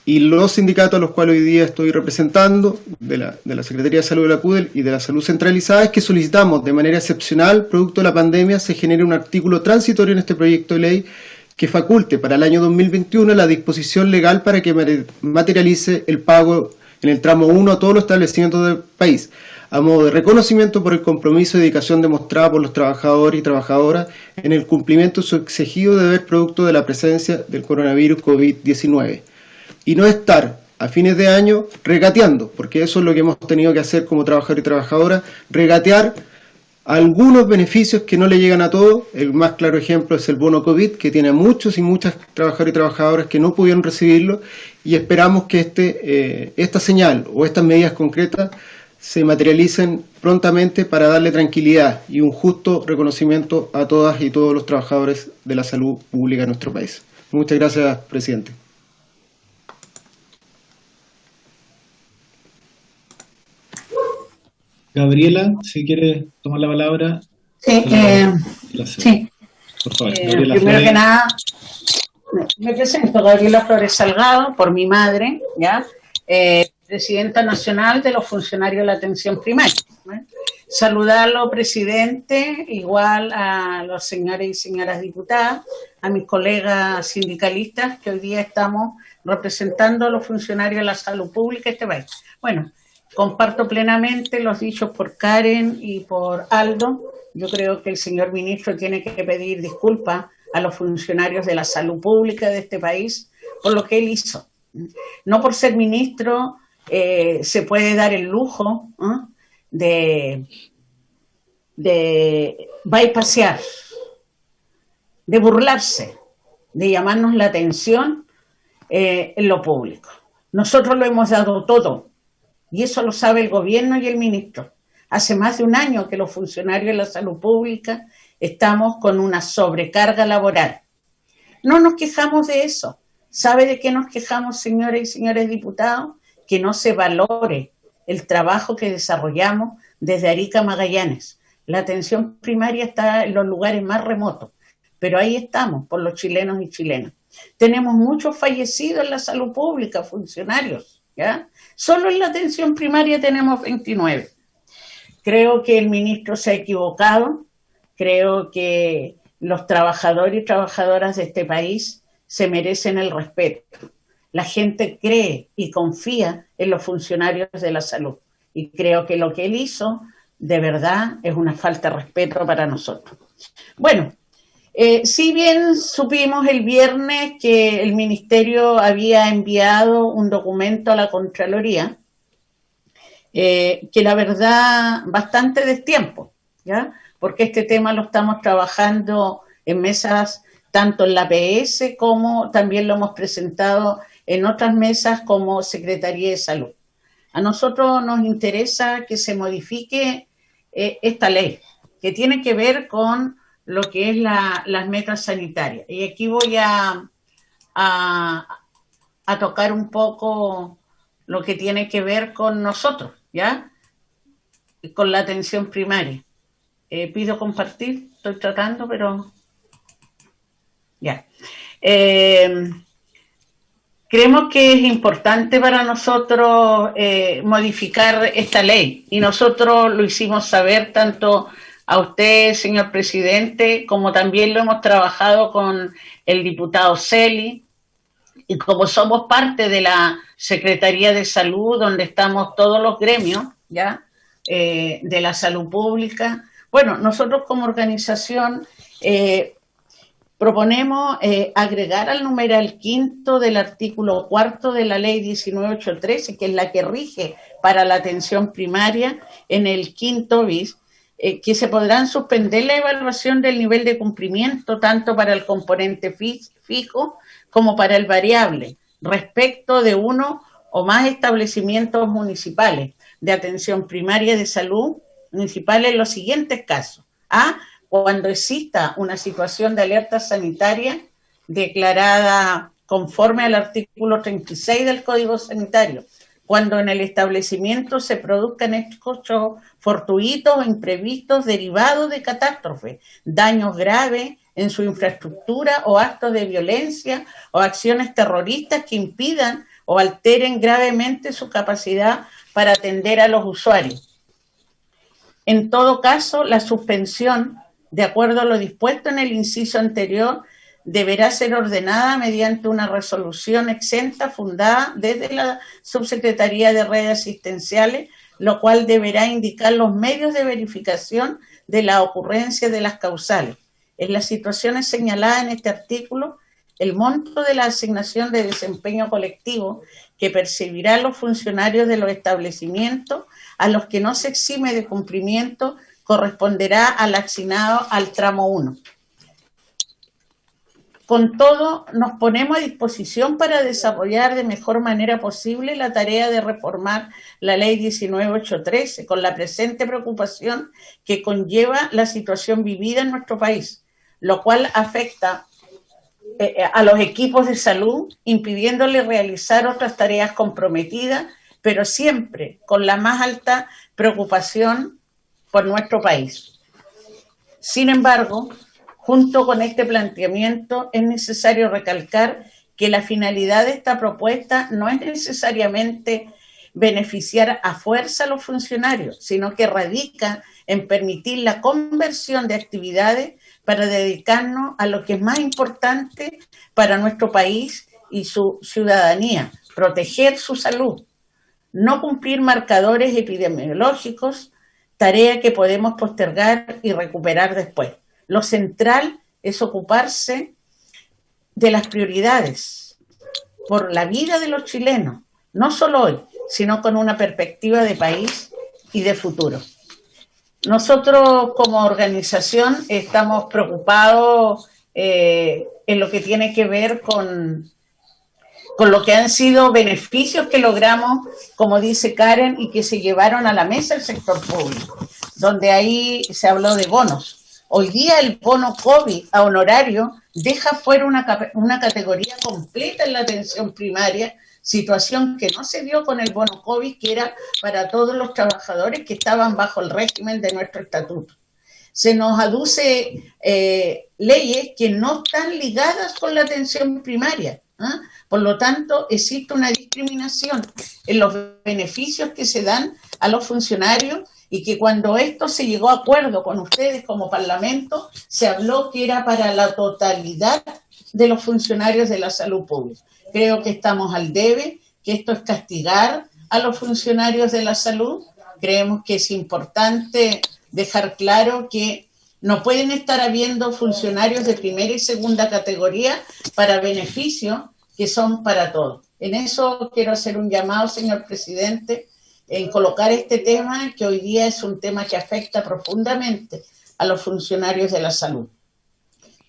y los sindicatos a los cuales hoy día estoy representando, de la Secretaría de Salud de la CUDEL y de la Salud Centralizada, es que solicitamos de manera excepcional, producto de la pandemia, se genere un artículo transitorio en este proyecto de ley que faculte para el año 2021 la disposición legal para que materialice el pago en el tramo 1 a todos los establecimientos del país, a modo de reconocimiento por el compromiso y dedicación demostrada por los trabajadores y trabajadoras en el cumplimiento de su exigido deber producto de la presencia del coronavirus COVID-19. Y no estar a fines de año regateando, porque eso es lo que hemos tenido que hacer como trabajadores y trabajadoras, regatear algunos beneficios que no le llegan a todos. El más claro ejemplo es el bono COVID, que tiene a muchos y muchas trabajadores y trabajadoras que no pudieron recibirlo, y esperamos que esta señal o estas medidas concretas se materialicen prontamente para darle tranquilidad y un justo reconocimiento a todas y todos los trabajadores de la salud pública en nuestro país. Muchas gracias, presidente. Gabriela, si quiere tomar la palabra. Sí, sí. Por favor, Gabriela primero Flores. que nada, me presento, Gabriela Flores Salgado, por mi madre, ¿ya? Presidenta nacional de los funcionarios de la atención primaria. Saludarlo, presidente, igual a los señores y señoras diputadas, a mis colegas sindicalistas que hoy día estamos representando a los funcionarios de la salud pública de este país. Bueno, comparto plenamente los dichos por Karen y por Aldo. Yo creo que el señor ministro tiene que pedir disculpas a los funcionarios de la salud pública de este país por lo que él hizo. No por ser ministro se puede dar el lujo de bypassear, de burlarse, de llamarnos la atención en lo público. Nosotros lo hemos dado todo, y eso lo sabe el gobierno y el ministro. Hace más de un año que los funcionarios de la salud pública estamos con una sobrecarga laboral. No nos quejamos de eso. ¿Sabe de qué nos quejamos, señores y señores diputados? Que no se valore el trabajo que desarrollamos desde Arica a Magallanes. La atención primaria está en los lugares más remotos, pero ahí estamos por los chilenos y chilenas. Tenemos muchos fallecidos en la salud pública, funcionarios, ¿ya? Solo en la atención primaria tenemos 29. Creo que el ministro se ha equivocado, creo que los trabajadores y trabajadoras de este país se merecen el respeto. La gente cree y confía en los funcionarios de la salud, y creo que lo que él hizo, de verdad, es una falta de respeto para nosotros. Bueno, si bien supimos el viernes que el Ministerio había enviado un documento a la Contraloría, que la verdad bastante destiempo, ¿ya? Porque este tema lo estamos trabajando en mesas tanto en la PS como también lo hemos presentado en otras mesas como Secretaría de Salud. A nosotros nos interesa que se modifique esta ley, que tiene que ver con lo que es las metas sanitarias. Y aquí voy a tocar un poco lo que tiene que ver con nosotros, ¿ya? Con la atención primaria. Pido compartir, estoy tratando, pero ya. Creemos que es importante para nosotros modificar esta ley, y nosotros lo hicimos saber tanto a usted, señor presidente, como también lo hemos trabajado con el diputado Celi, y como somos parte de la Secretaría de Salud, donde estamos todos los gremios, ¿ya? De la salud pública. Bueno, nosotros como organización proponemos agregar al numeral 5 del artículo 4 de la ley 19.813, que es la que rige para la atención primaria, en el 5 bis, que se podrán suspender la evaluación del nivel de cumplimiento tanto para el componente fijo como para el variable, respecto de uno o más establecimientos municipales de atención primaria de salud municipales en los siguientes casos. A, cuando exista una situación de alerta sanitaria declarada conforme al artículo 36 del Código Sanitario, cuando en el establecimiento se produzcan hechos fortuitos o imprevistos derivados de catástrofes, daños graves en su infraestructura o actos de violencia o acciones terroristas que impidan o alteren gravemente su capacidad para atender a los usuarios. En todo caso, la suspensión, de acuerdo a lo dispuesto en el inciso anterior, deberá ser ordenada mediante una resolución exenta fundada desde la Subsecretaría de Redes Asistenciales, lo cual deberá indicar los medios de verificación de la ocurrencia de las causales. En las situaciones señaladas en este artículo, el monto de la asignación de desempeño colectivo que percibirán los funcionarios de los establecimientos a los que no se exime de cumplimiento corresponderá al asignado al tramo 1. Con todo, nos ponemos a disposición para desarrollar de mejor manera posible la tarea de reformar la Ley 19.813, con la presente preocupación que conlleva la situación vivida en nuestro país, lo cual afecta a los equipos de salud, impidiéndoles realizar otras tareas comprometidas, pero siempre con la más alta preocupación por nuestro país. Sin embargo, junto con este planteamiento, es necesario recalcar que la finalidad de esta propuesta no es necesariamente beneficiar a fuerza a los funcionarios, sino que radica en permitir la conversión de actividades para dedicarnos a lo que es más importante para nuestro país y su ciudadanía, proteger su salud, no cumplir marcadores epidemiológicos, tarea que podemos postergar y recuperar después. Lo central es ocuparse de las prioridades por la vida de los chilenos, no solo hoy, sino con una perspectiva de país y de futuro. Nosotros como organización estamos preocupados en lo que tiene que ver con lo que han sido beneficios que logramos, como dice Karen, y que se llevaron a la mesa el sector público, donde ahí se habló de bonos. Hoy día el bono COVID a honorario deja fuera una categoría completa en la atención primaria, situación que no se dio con el bono COVID, que era para todos los trabajadores que estaban bajo el régimen de nuestro estatuto. Se nos aduce leyes que no están ligadas con la atención primaria. Por lo tanto, existe una discriminación en los beneficios que se dan a los funcionarios y que cuando esto se llegó a acuerdo con ustedes como Parlamento, se habló que era para la totalidad de los funcionarios de la salud pública. Creo que estamos al debe, que esto es castigar a los funcionarios de la salud. Creemos que es importante dejar claro que no pueden estar habiendo funcionarios de primera y segunda categoría para beneficios que son para todos. En eso quiero hacer un llamado, señor presidente, en colocar este tema, que hoy día es un tema que afecta profundamente a los funcionarios de la salud.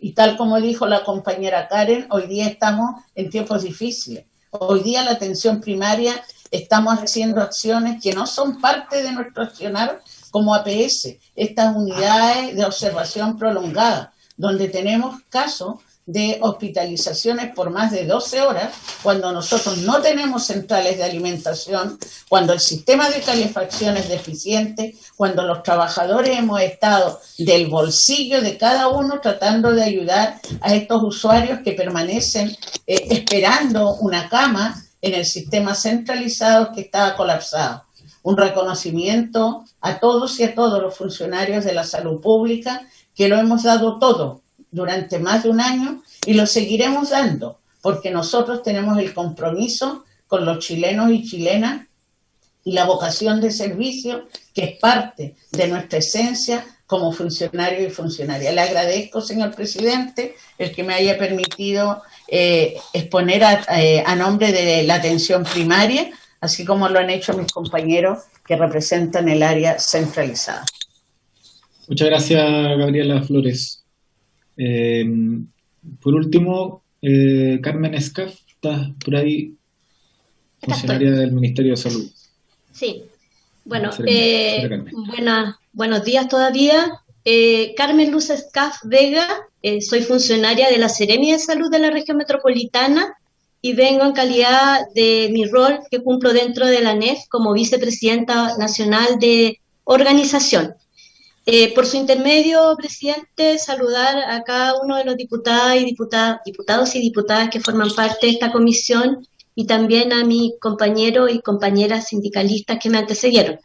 Y tal como dijo la compañera Karen, hoy día estamos en tiempos difíciles. Hoy día la atención primaria estamos haciendo acciones que no son parte de nuestro accionar como APS, estas unidades de observación prolongada, donde tenemos casos de hospitalizaciones por más de 12 horas, cuando nosotros no tenemos centrales de alimentación, cuando el sistema de calefacción es deficiente, cuando los trabajadores hemos estado del bolsillo de cada uno tratando de ayudar a estos usuarios que permanecen esperando una cama en el sistema centralizado que estaba colapsado. Un reconocimiento a todos y a todos los funcionarios de la salud pública que lo hemos dado todo durante más de un año y lo seguiremos dando, porque nosotros tenemos el compromiso con los chilenos y chilenas y la vocación de servicio que es parte de nuestra esencia como funcionario y funcionaria. Le agradezco, señor presidente, el que me haya permitido exponer a nombre de la atención primaria, así como lo han hecho mis compañeros que representan el área centralizada. Muchas gracias, Gabriela Flores. Por último, Carmen Escaf, ¿estás por ahí? Funcionaria del Ministerio de Salud. Sí, bueno, buenos días todavía. Carmen Luz Escaf Vega, soy funcionaria de la Seremi de Salud de la región metropolitana y vengo en calidad de mi rol que cumplo dentro de la ANEF como vicepresidenta nacional de organización. Por su intermedio, presidente, saludar a cada uno de los diputados y diputadas que forman parte de esta comisión y también a mis compañeros y compañeras sindicalistas que me antecedieron.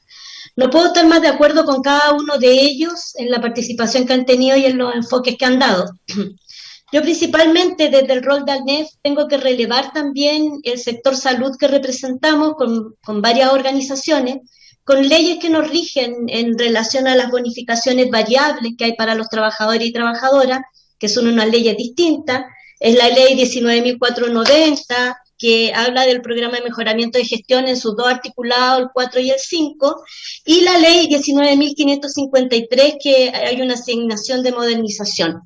No puedo estar más de acuerdo con cada uno de ellos en la participación que han tenido y en los enfoques que han dado. Yo principalmente desde el rol de ALNEF tengo que relevar también el sector salud que representamos con varias organizaciones, con leyes que nos rigen en relación a las bonificaciones variables que hay para los trabajadores y trabajadoras, que son unas leyes distintas. Es la ley 19.490, que habla del programa de mejoramiento de gestión en sus dos articulados, el 4 y el 5, y la ley 19.553, que hay una asignación de modernización.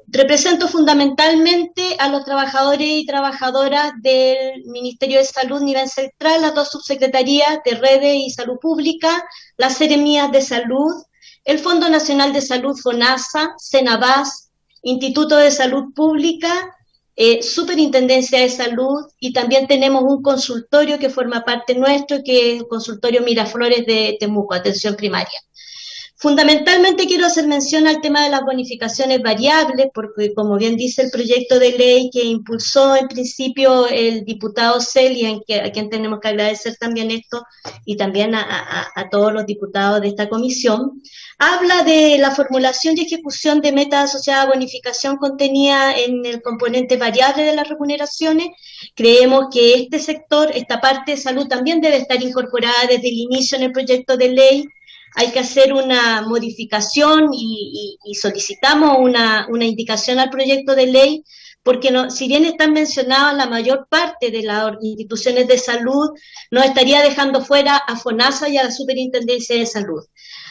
Represento fundamentalmente a los trabajadores y trabajadoras del Ministerio de Salud nivel central, las dos subsecretarías de Redes y Salud Pública, las Seremías de Salud, el Fondo Nacional de Salud FONASA, Senabas, Instituto de Salud Pública, Superintendencia de Salud, y también tenemos un consultorio que forma parte nuestro, que es el consultorio Miraflores de Temuco, atención primaria. Fundamentalmente quiero hacer mención al tema de las bonificaciones variables, porque como bien dice el proyecto de ley que impulsó en principio el diputado Celia, a quien tenemos que agradecer también esto, y también a todos los diputados de esta comisión, habla de la formulación y ejecución de metas asociadas a bonificación contenida en el componente variable de las remuneraciones. Creemos que este sector, esta parte de salud, también debe estar incorporada desde el inicio en el proyecto de ley. Hay que hacer una modificación y solicitamos una indicación al proyecto de ley, porque si bien están mencionadas la mayor parte de las instituciones de salud, nos estaría dejando fuera a FONASA y a la Superintendencia de Salud.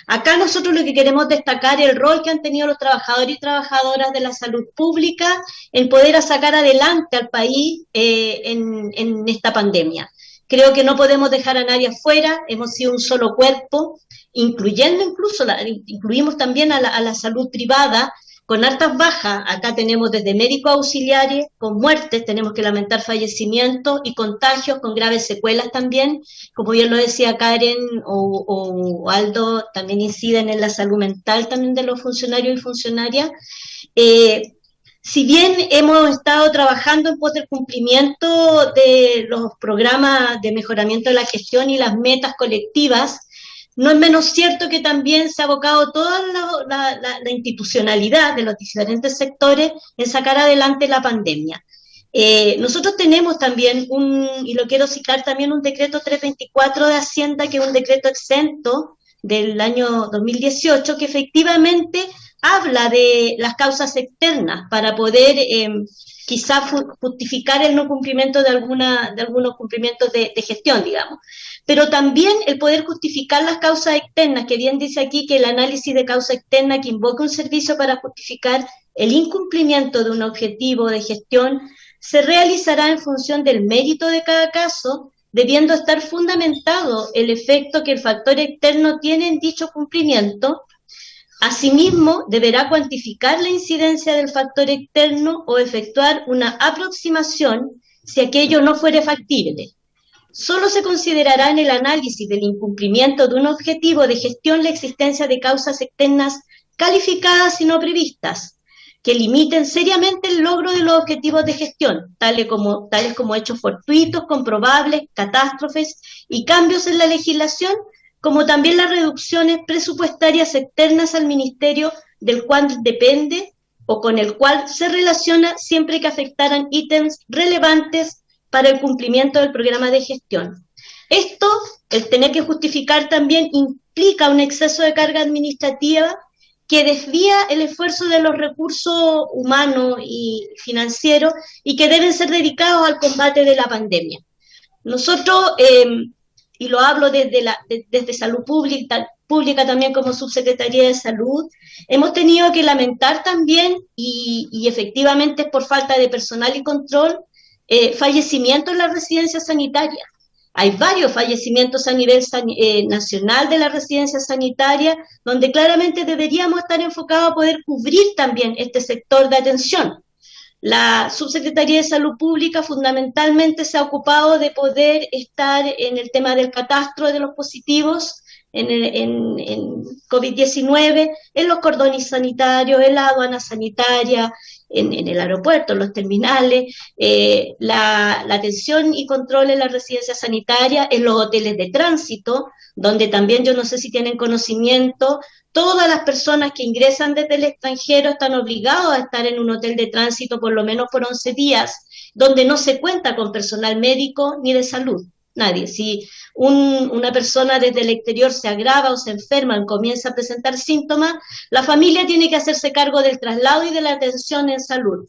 Acá nosotros lo que queremos destacar es el rol que han tenido los trabajadores y trabajadoras de la salud pública en poder sacar adelante al país en esta pandemia. Creo que no podemos dejar a nadie afuera, hemos sido un solo cuerpo, incluimos también a la salud privada, con hartas bajas. Acá tenemos desde médicos auxiliares, con muertes, tenemos que lamentar fallecimientos y contagios con graves secuelas también, como bien lo decía Karen o Aldo, también inciden en la salud mental también de los funcionarios y funcionarias. Si bien hemos estado trabajando en pos del cumplimiento de los programas de mejoramiento de la gestión y las metas colectivas, no es menos cierto que también se ha abocado toda la institucionalidad de los diferentes sectores en sacar adelante la pandemia. Nosotros tenemos también y lo quiero citar también, un decreto 324 de Hacienda, que es un decreto exento del año 2018, que efectivamente habla de las causas externas para poder quizá justificar el no cumplimiento de algunos cumplimientos de gestión, digamos. Pero también el poder justificar las causas externas, que bien dice aquí que el análisis de causa externa que invoca un servicio para justificar el incumplimiento de un objetivo de gestión se realizará en función del mérito de cada caso, debiendo estar fundamentado el efecto que el factor externo tiene en dicho cumplimiento. Asimismo, deberá cuantificar la incidencia del factor externo o efectuar una aproximación si aquello no fuere factible. Solo se considerará en el análisis del incumplimiento de un objetivo de gestión la existencia de causas externas calificadas y no previstas, que limiten seriamente el logro de los objetivos de gestión, tales como hechos fortuitos, comprobables, catástrofes y cambios en la legislación, como también las reducciones presupuestarias externas al ministerio del cual depende o con el cual se relaciona siempre que afectaran ítems relevantes para el cumplimiento del programa de gestión. Esto, el tener que justificar también, implica un exceso de carga administrativa que desvía el esfuerzo de los recursos humanos y financieros y que deben ser dedicados al combate de la pandemia. Nosotros, y lo hablo desde Salud Pública también como Subsecretaría de Salud, hemos tenido que lamentar también, y efectivamente por falta de personal y control, fallecimientos en las residencias sanitarias. Hay varios fallecimientos a nivel nacional de las residencias sanitarias, donde claramente deberíamos estar enfocados a poder cubrir también este sector de atención. La Subsecretaría de Salud Pública fundamentalmente se ha ocupado de poder estar en el tema del catastro de los positivos en COVID-19, en los cordones sanitarios, en la aduana sanitaria, en el aeropuerto, en los terminales, la atención y control en las residencias sanitarias, en los hoteles de tránsito, donde también yo no sé si tienen conocimiento, todas las personas que ingresan desde el extranjero están obligados a estar en un hotel de tránsito por lo menos por 11 días, donde no se cuenta con personal médico ni de salud. Nadie. Si una persona desde el exterior se agrava o se enferma o comienza a presentar síntomas, la familia tiene que hacerse cargo del traslado y de la atención en salud.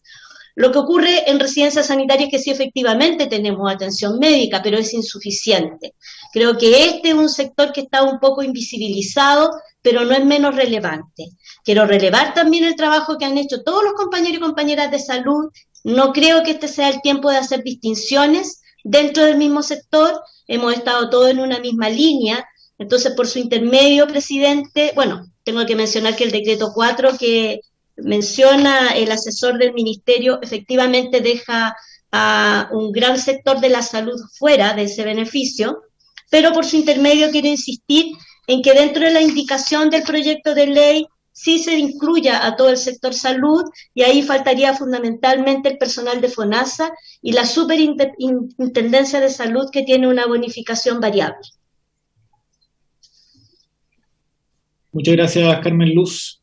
Lo que ocurre en residencias sanitarias es que sí, efectivamente tenemos atención médica, pero es insuficiente. Creo que este es un sector que está un poco invisibilizado, pero no es menos relevante. Quiero relevar también el trabajo que han hecho todos los compañeros y compañeras de salud. No creo que este sea el tiempo de hacer distinciones dentro del mismo sector. Hemos estado todos en una misma línea. Entonces, por su intermedio, presidente, bueno, tengo que mencionar que el decreto 4 que menciona el asesor del ministerio efectivamente deja a un gran sector de la salud fuera de ese beneficio, pero por su intermedio quiero insistir en que dentro de la indicación del proyecto de ley sí se incluya a todo el sector salud, y ahí faltaría fundamentalmente el personal de FONASA y la Superintendencia de Salud, que tiene una bonificación variable. Muchas gracias, Carmen Luz.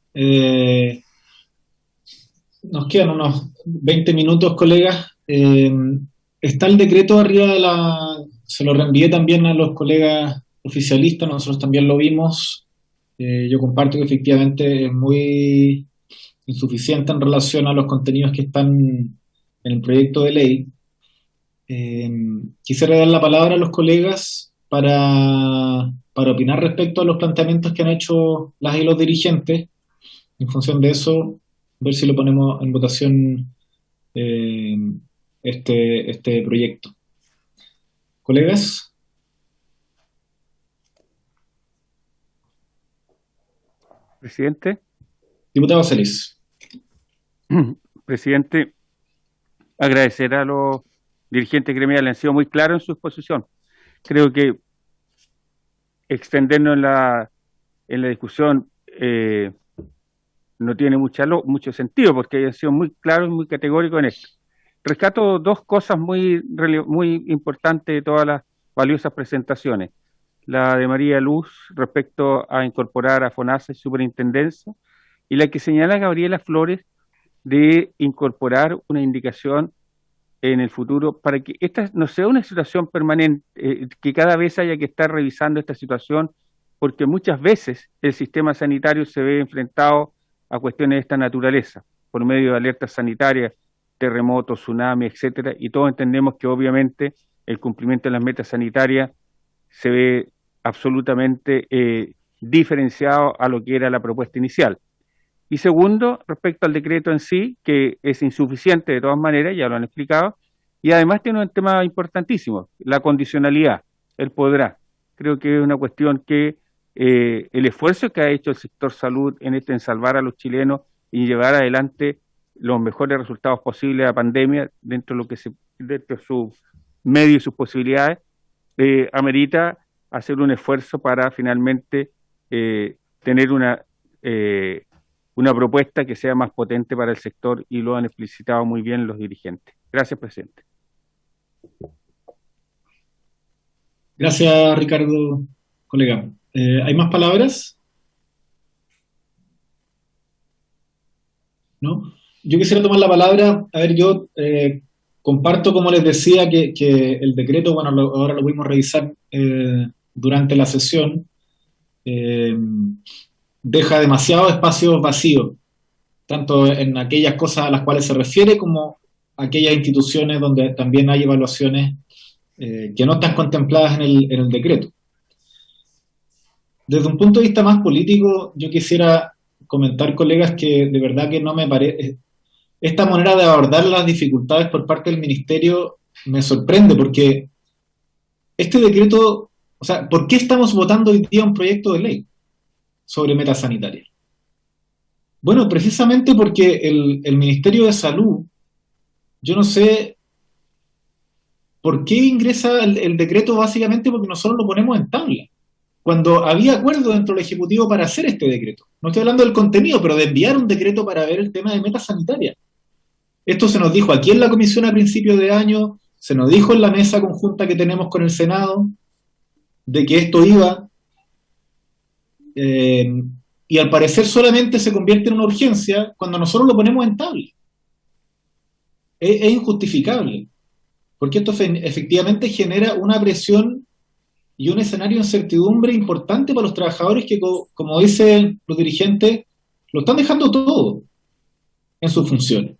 Nos quedan unos 20 minutos, colegas. Está el decreto arriba se lo reenvié también a los colegas oficialistas, nosotros también lo vimos. Yo comparto que efectivamente es muy insuficiente en relación a los contenidos que están en el proyecto de ley. Quisiera dar la palabra a los colegas para opinar respecto a los planteamientos que han hecho las y los dirigentes. En función de eso, ver si lo ponemos en votación este proyecto. ¿Colegas? Presidente. Diputado Celis. Presidente, agradecer a los dirigentes gremiales, han sido muy claros en su exposición. Creo que extendernos en la discusión no tiene mucho sentido, porque han sido muy claros y muy categóricos en esto. Rescato dos cosas muy importantes de todas las valiosas presentaciones. La de María Luz respecto a incorporar a FONASA y Superintendencia, y la que señala Gabriela Flores de incorporar una indicación en el futuro para que esta no sea una situación permanente, que cada vez haya que estar revisando esta situación, porque muchas veces el sistema sanitario se ve enfrentado a cuestiones de esta naturaleza, por medio de alertas sanitarias, terremotos, tsunamis, etcétera, y todos entendemos que obviamente el cumplimiento de las metas sanitarias se ve absolutamente diferenciado a lo que era la propuesta inicial. Y segundo, respecto al decreto en sí, que es insuficiente de todas maneras, ya lo han explicado, y además tiene un tema importantísimo, la condicionalidad, el podrá. Creo que es una cuestión que el esfuerzo que ha hecho el sector salud en salvar a los chilenos y llevar adelante los mejores resultados posibles de la pandemia dentro de su medio y sus posibilidades, amerita hacer un esfuerzo para finalmente tener una propuesta que sea más potente para el sector, y lo han explicitado muy bien los dirigentes. Gracias, presidente. Gracias, Ricardo, colega. ¿Hay más palabras? ¿No? Yo quisiera tomar la palabra. A ver, yo comparto, como les decía, que el decreto, bueno, ahora lo pudimos revisar durante la sesión, deja demasiados espacios vacíos, tanto en aquellas cosas a las cuales se refiere como aquellas instituciones donde también hay evaluaciones que no están contempladas en el decreto. Desde un punto de vista más político, yo quisiera comentar, colegas, que de verdad que no me parece... Esta manera de abordar las dificultades por parte del Ministerio me sorprende, porque este decreto, o sea, ¿por qué estamos votando hoy día un proyecto de ley sobre metas sanitarias? Bueno, precisamente porque el Ministerio de Salud, yo no sé por qué ingresa el decreto, básicamente porque nosotros lo ponemos en tabla, cuando había acuerdo dentro del Ejecutivo para hacer este decreto. No estoy hablando del contenido, pero de enviar un decreto para ver el tema de metas sanitarias. Esto se nos dijo aquí en la comisión a principios de año, se nos dijo en la mesa conjunta que tenemos con el Senado, de que esto iba, y al parecer solamente se convierte en una urgencia cuando nosotros lo ponemos en tabla. Es injustificable, porque esto efectivamente genera una presión y un escenario de incertidumbre importante para los trabajadores que, como dicen los dirigentes, lo están dejando todo en sus funciones.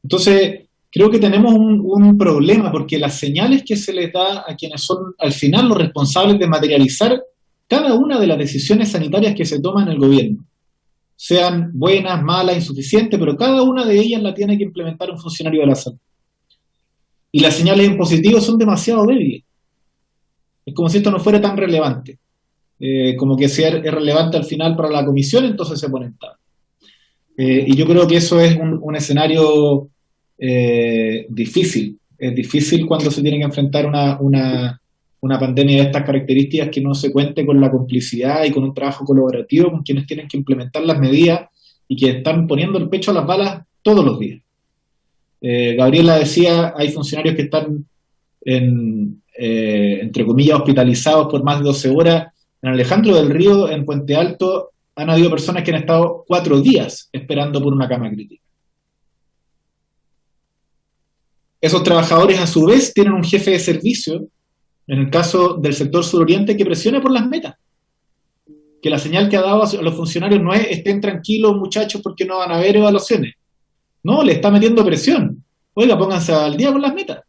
Entonces, creo que tenemos un problema, porque las señales que se les da a quienes son al final los responsables de materializar cada una de las decisiones sanitarias que se toman en el gobierno, sean buenas, malas, insuficientes, pero cada una de ellas la tiene que implementar un funcionario de la salud. Y las señales en positivo son demasiado débiles. Es como si esto no fuera tan relevante. Como que si es relevante al final para la comisión, entonces se pone en tabla. Y yo creo que eso es un escenario difícil. Es difícil cuando se tiene que enfrentar una pandemia de estas características, que no se cuente con la complicidad y con un trabajo colaborativo con quienes tienen que implementar las medidas y que están poniendo el pecho a las balas todos los días. Gabriela decía, hay funcionarios que están entre comillas hospitalizados por más de 12 horas. En Alejandro del Río, en Puente Alto, han habido personas que han estado 4 días esperando por una cama crítica. Esos trabajadores a su vez tienen un jefe de servicio, en el caso del sector suroriente, que presiona por las metas. Que la señal que ha dado a los funcionarios no es: estén tranquilos muchachos porque no van a haber evaluaciones. No, le está metiendo presión. Oiga, pónganse al día con las metas.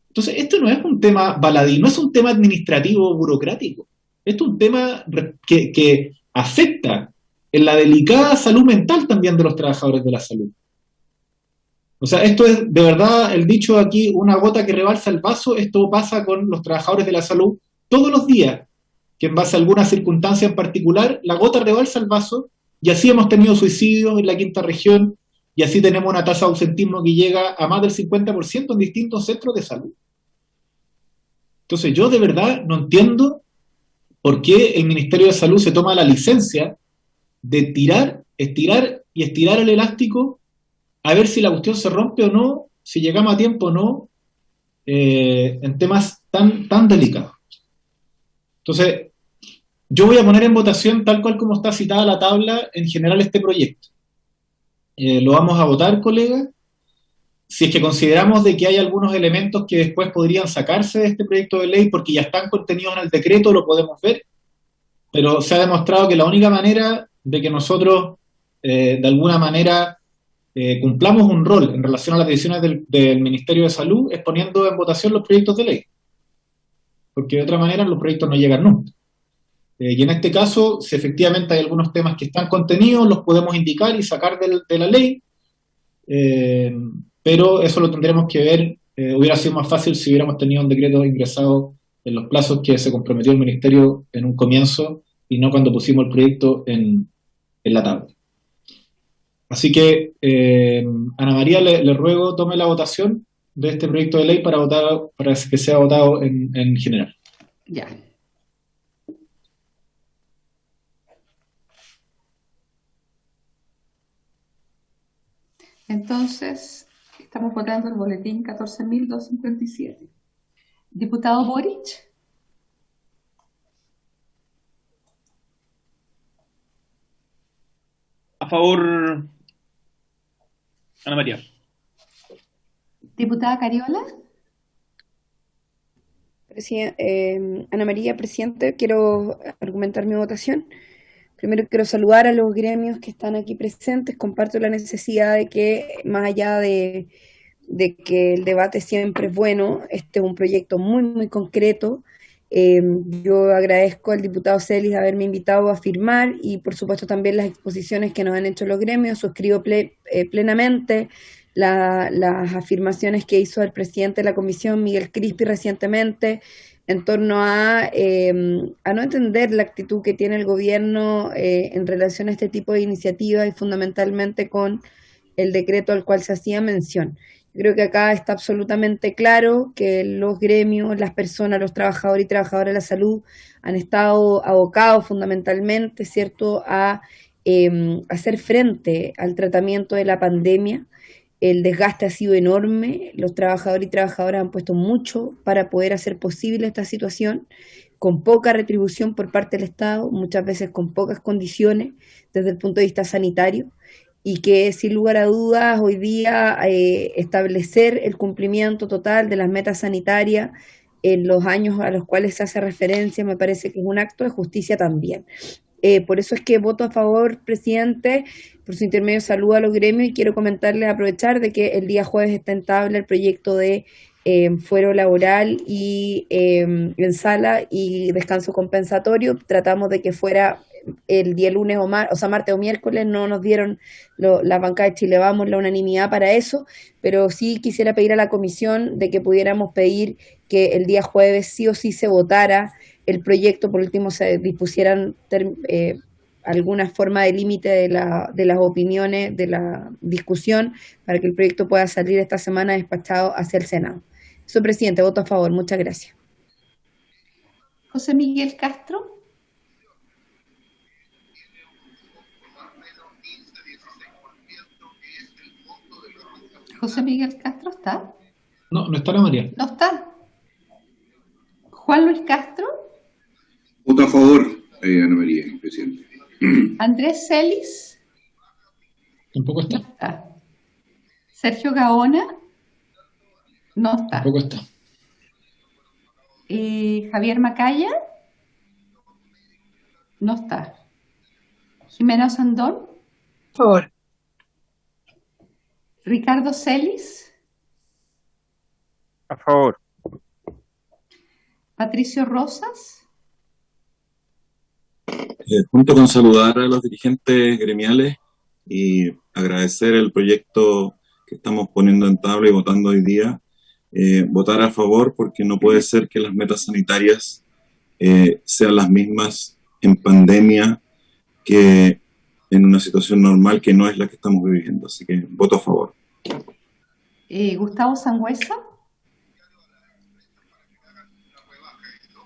Entonces, esto no es un tema baladí, no es un tema administrativo burocrático. Esto es un tema que afecta en la delicada salud mental también de los trabajadores de la salud. O sea, esto es de verdad, el dicho aquí, una gota que rebalsa el vaso. Esto pasa con los trabajadores de la salud todos los días, que en base a alguna circunstancia en particular, la gota rebalsa el vaso, y así hemos tenido suicidios en la quinta región, y así tenemos una tasa de ausentismo que llega a más del 50% en distintos centros de salud. Entonces yo de verdad no entiendo por qué el Ministerio de Salud se toma la licencia de tirar, estirar y estirar el elástico a ver si la cuestión se rompe o no, si llegamos a tiempo o no, en temas tan delicados. Entonces, yo voy a poner en votación, tal cual como está citada la tabla, en general este proyecto. Lo vamos a votar, colega. Si es que consideramos de que hay algunos elementos que después podrían sacarse de este proyecto de ley porque ya están contenidos en el decreto, lo podemos ver, pero se ha demostrado que la única manera de que nosotros, de alguna manera, cumplamos un rol en relación a las decisiones del Ministerio de Salud es poniendo en votación los proyectos de ley, porque de otra manera los proyectos no llegan nunca. Y en este caso, si efectivamente hay algunos temas que están contenidos, los podemos indicar y sacar de la ley, pero eso lo tendremos que ver. Hubiera sido más fácil si hubiéramos tenido un decreto ingresado en los plazos que se comprometió el Ministerio en un comienzo y no cuando pusimos el proyecto en la tabla. Así que, Ana María, le ruego tome la votación de este proyecto de ley para que sea votado en general. Ya. Entonces, estamos votando el boletín 14.257. Diputado Boric. A favor, Ana María. Diputada Cariola. Ana María, presidente, quiero argumentar mi votación. Primero quiero saludar a los gremios que están aquí presentes. Comparto la necesidad de que, más allá de que el debate siempre es bueno, este es un proyecto muy, muy concreto. Yo agradezco al diputado Celis haberme invitado a firmar y, por supuesto, también las exposiciones que nos han hecho los gremios. Suscribo plenamente las afirmaciones que hizo el presidente de la comisión, Miguel Crispi, recientemente, en torno a no entender la actitud que tiene el gobierno en relación a este tipo de iniciativas y fundamentalmente con el decreto al cual se hacía mención. Yo creo que acá está absolutamente claro que los gremios, las personas, los trabajadores y trabajadoras de la salud han estado abocados fundamentalmente, ¿cierto?, a hacer frente al tratamiento de la pandemia. El desgaste ha sido enorme, los trabajadores y trabajadoras han puesto mucho para poder hacer posible esta situación, con poca retribución por parte del Estado, muchas veces con pocas condiciones desde el punto de vista sanitario, y que sin lugar a dudas hoy día establecer el cumplimiento total de las metas sanitarias en los años a los cuales se hace referencia me parece que es un acto de justicia también. Por eso es que voto a favor, presidente, por su intermedio saludo a los gremios, y quiero comentarles, aprovechar de que el día jueves está en tabla el proyecto de fuero laboral y en sala y descanso compensatorio. Tratamos de que fuera el día lunes o sea, martes o miércoles, no nos dieron la bancada de Chile Vamos la unanimidad para eso, pero sí quisiera pedir a la comisión de que pudiéramos pedir que el día jueves sí o sí se votara el proyecto, por último se dispusieran alguna forma de límite de las opiniones, de la discusión, para que el proyecto pueda salir esta semana despachado hacia el Senado. Eso, presidente, voto a favor. Muchas gracias. José Miguel Castro. José Miguel Castro, ¿está? No, no está Ana María. No está. Juan Luis Castro. Voto a favor, Ana María, presidente. Andrés Celis. Tampoco está. No está. Sergio Gaona. No está. Tampoco está. Javier Macaya. No está. Jimena Sandón. Por favor. Ricardo Celis. A favor. Patricio Rosas. Junto con saludar a los dirigentes gremiales y agradecer el proyecto que estamos poniendo en tabla y votando hoy día, votar a favor, porque no puede ser que las metas sanitarias sean las mismas en pandemia que en una situación normal que no es la que estamos viviendo. Así que voto a favor. Gustavo Sangüesa.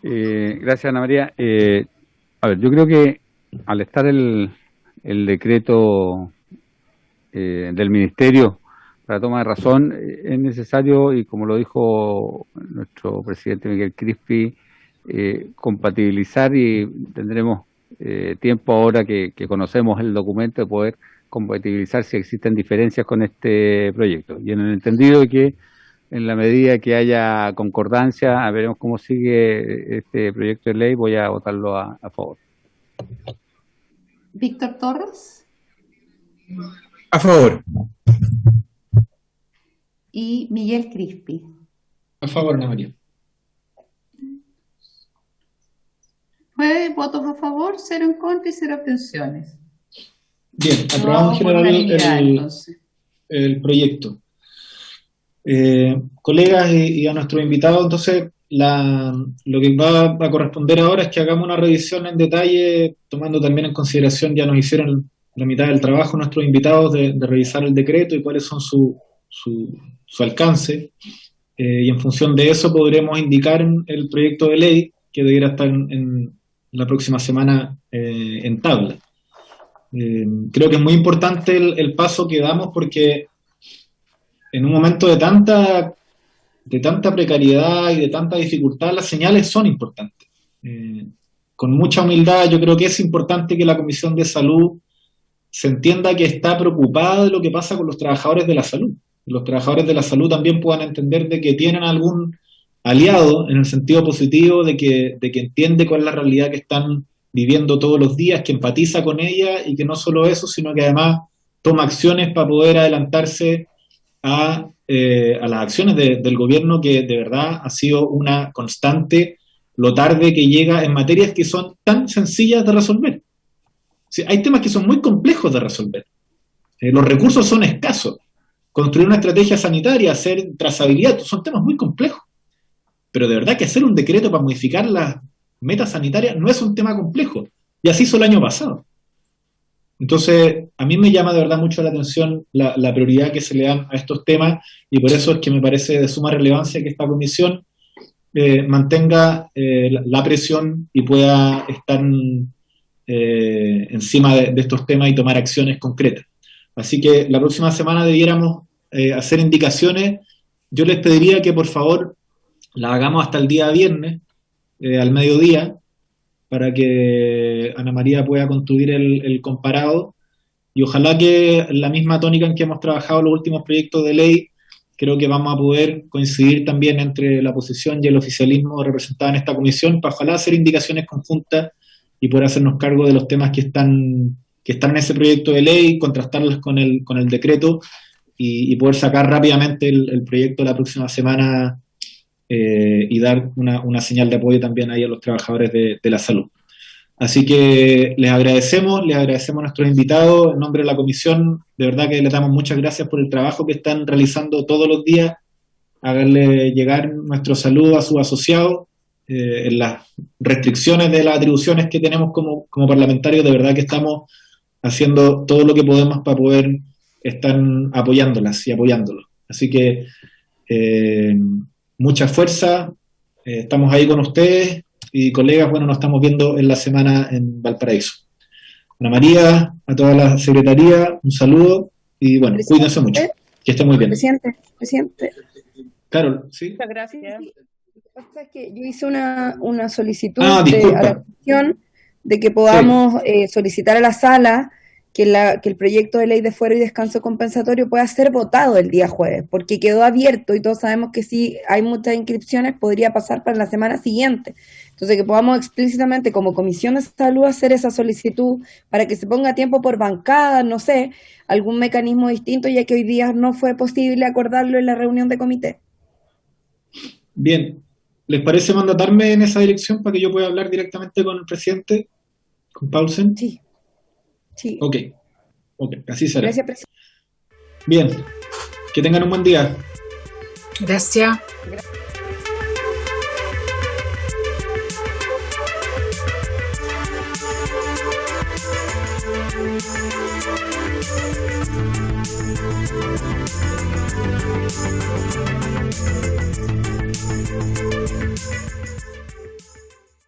Gracias, Ana María. A ver, yo creo que al estar el decreto del Ministerio para toma de razón, es necesario, y como lo dijo nuestro presidente Miguel Crispi, compatibilizar, y tendremos tiempo ahora que conocemos el documento de poder compatibilizar si existen diferencias con este proyecto. Y en el entendido de que en la medida que haya concordancia, veremos cómo sigue este proyecto de ley, voy a votarlo a favor. Víctor Torres. A favor. Y Miguel Crispi. A favor, Ana María. 9 votos a favor, 0 en contra y 0 abstenciones. Bien, aprobamos en general el proyecto. Colegas y a nuestros invitados, entonces lo que va a corresponder ahora es que hagamos una revisión en detalle, tomando también en consideración, ya nos hicieron la mitad del trabajo nuestros invitados de revisar el decreto y cuáles son su alcance, y en función de eso podremos indicar el proyecto de ley que debiera estar en la próxima semana en tabla. Creo que es muy importante el paso que damos, porque en un momento de tanta precariedad y de tanta dificultad, las señales son importantes. Con mucha humildad, yo creo que es importante que la Comisión de Salud se entienda que está preocupada de lo que pasa con los trabajadores de la salud. Los trabajadores de la salud también puedan entender de que tienen algún aliado en el sentido positivo de que entiende cuál es la realidad que están viviendo todos los días, que empatiza con ella, y que no solo eso, sino que además toma acciones para poder adelantarse a las acciones del gobierno, que de verdad ha sido una constante lo tarde que llega en materias que son tan sencillas de resolver. Sí, hay temas que son muy complejos de resolver. Los recursos son escasos. Construir una estrategia sanitaria, hacer trazabilidad, son temas muy complejos. Pero de verdad que hacer un decreto para modificar las metas sanitarias no es un tema complejo. Y así hizo el año pasado. Entonces, a mí me llama de verdad mucho la atención la prioridad que se le dan a estos temas, y por eso es que me parece de suma relevancia que esta comisión mantenga la presión y pueda estar encima de estos temas y tomar acciones concretas. Así que la próxima semana debiéramos hacer indicaciones. Yo les pediría que por favor las hagamos hasta el día viernes, al mediodía, para que Ana María pueda construir el comparado, y ojalá que la misma tónica en que hemos trabajado los últimos proyectos de ley, creo que vamos a poder coincidir también entre la oposición y el oficialismo representado en esta comisión, para ojalá hacer indicaciones conjuntas y poder hacernos cargo de los temas que están en ese proyecto de ley, contrastarlos con el decreto y poder sacar rápidamente el proyecto la próxima semana y dar una señal de apoyo también ahí a los trabajadores de la salud. Así que les agradecemos a nuestros invitados en nombre de la comisión. De verdad que les damos muchas gracias por el trabajo que están realizando todos los días, hacerle llegar nuestro saludo a sus asociados, en las restricciones de las atribuciones que tenemos como parlamentarios. De verdad que estamos haciendo todo lo que podemos para poder estar apoyándolas y apoyándolos. Así que mucha fuerza, estamos ahí con ustedes y colegas, bueno, nos estamos viendo en la semana en Valparaíso. Ana María, a toda la secretaría, un saludo y bueno, cuídense mucho, que estén muy bien. Presidente. Carol, ¿sí? Muchas gracias. Lo que pasa es que yo hice una solicitud Ah, a disculpa. la comisión de que podamos solicitar a la sala que el proyecto de ley de fuero y descanso compensatorio pueda ser votado el día jueves, porque quedó abierto y todos sabemos que si hay muchas inscripciones podría pasar para la semana siguiente. Entonces que podamos explícitamente como Comisión de Salud hacer esa solicitud para que se ponga a tiempo por bancada, no sé, algún mecanismo distinto, ya que hoy día no fue posible acordarlo en la reunión de comité. Bien, ¿les parece mandatarme en esa dirección para que yo pueda hablar directamente con el presidente, con Paulsen? Sí. Ok, así será. Gracias, presidente. Bien, que tengan un buen día. Gracias.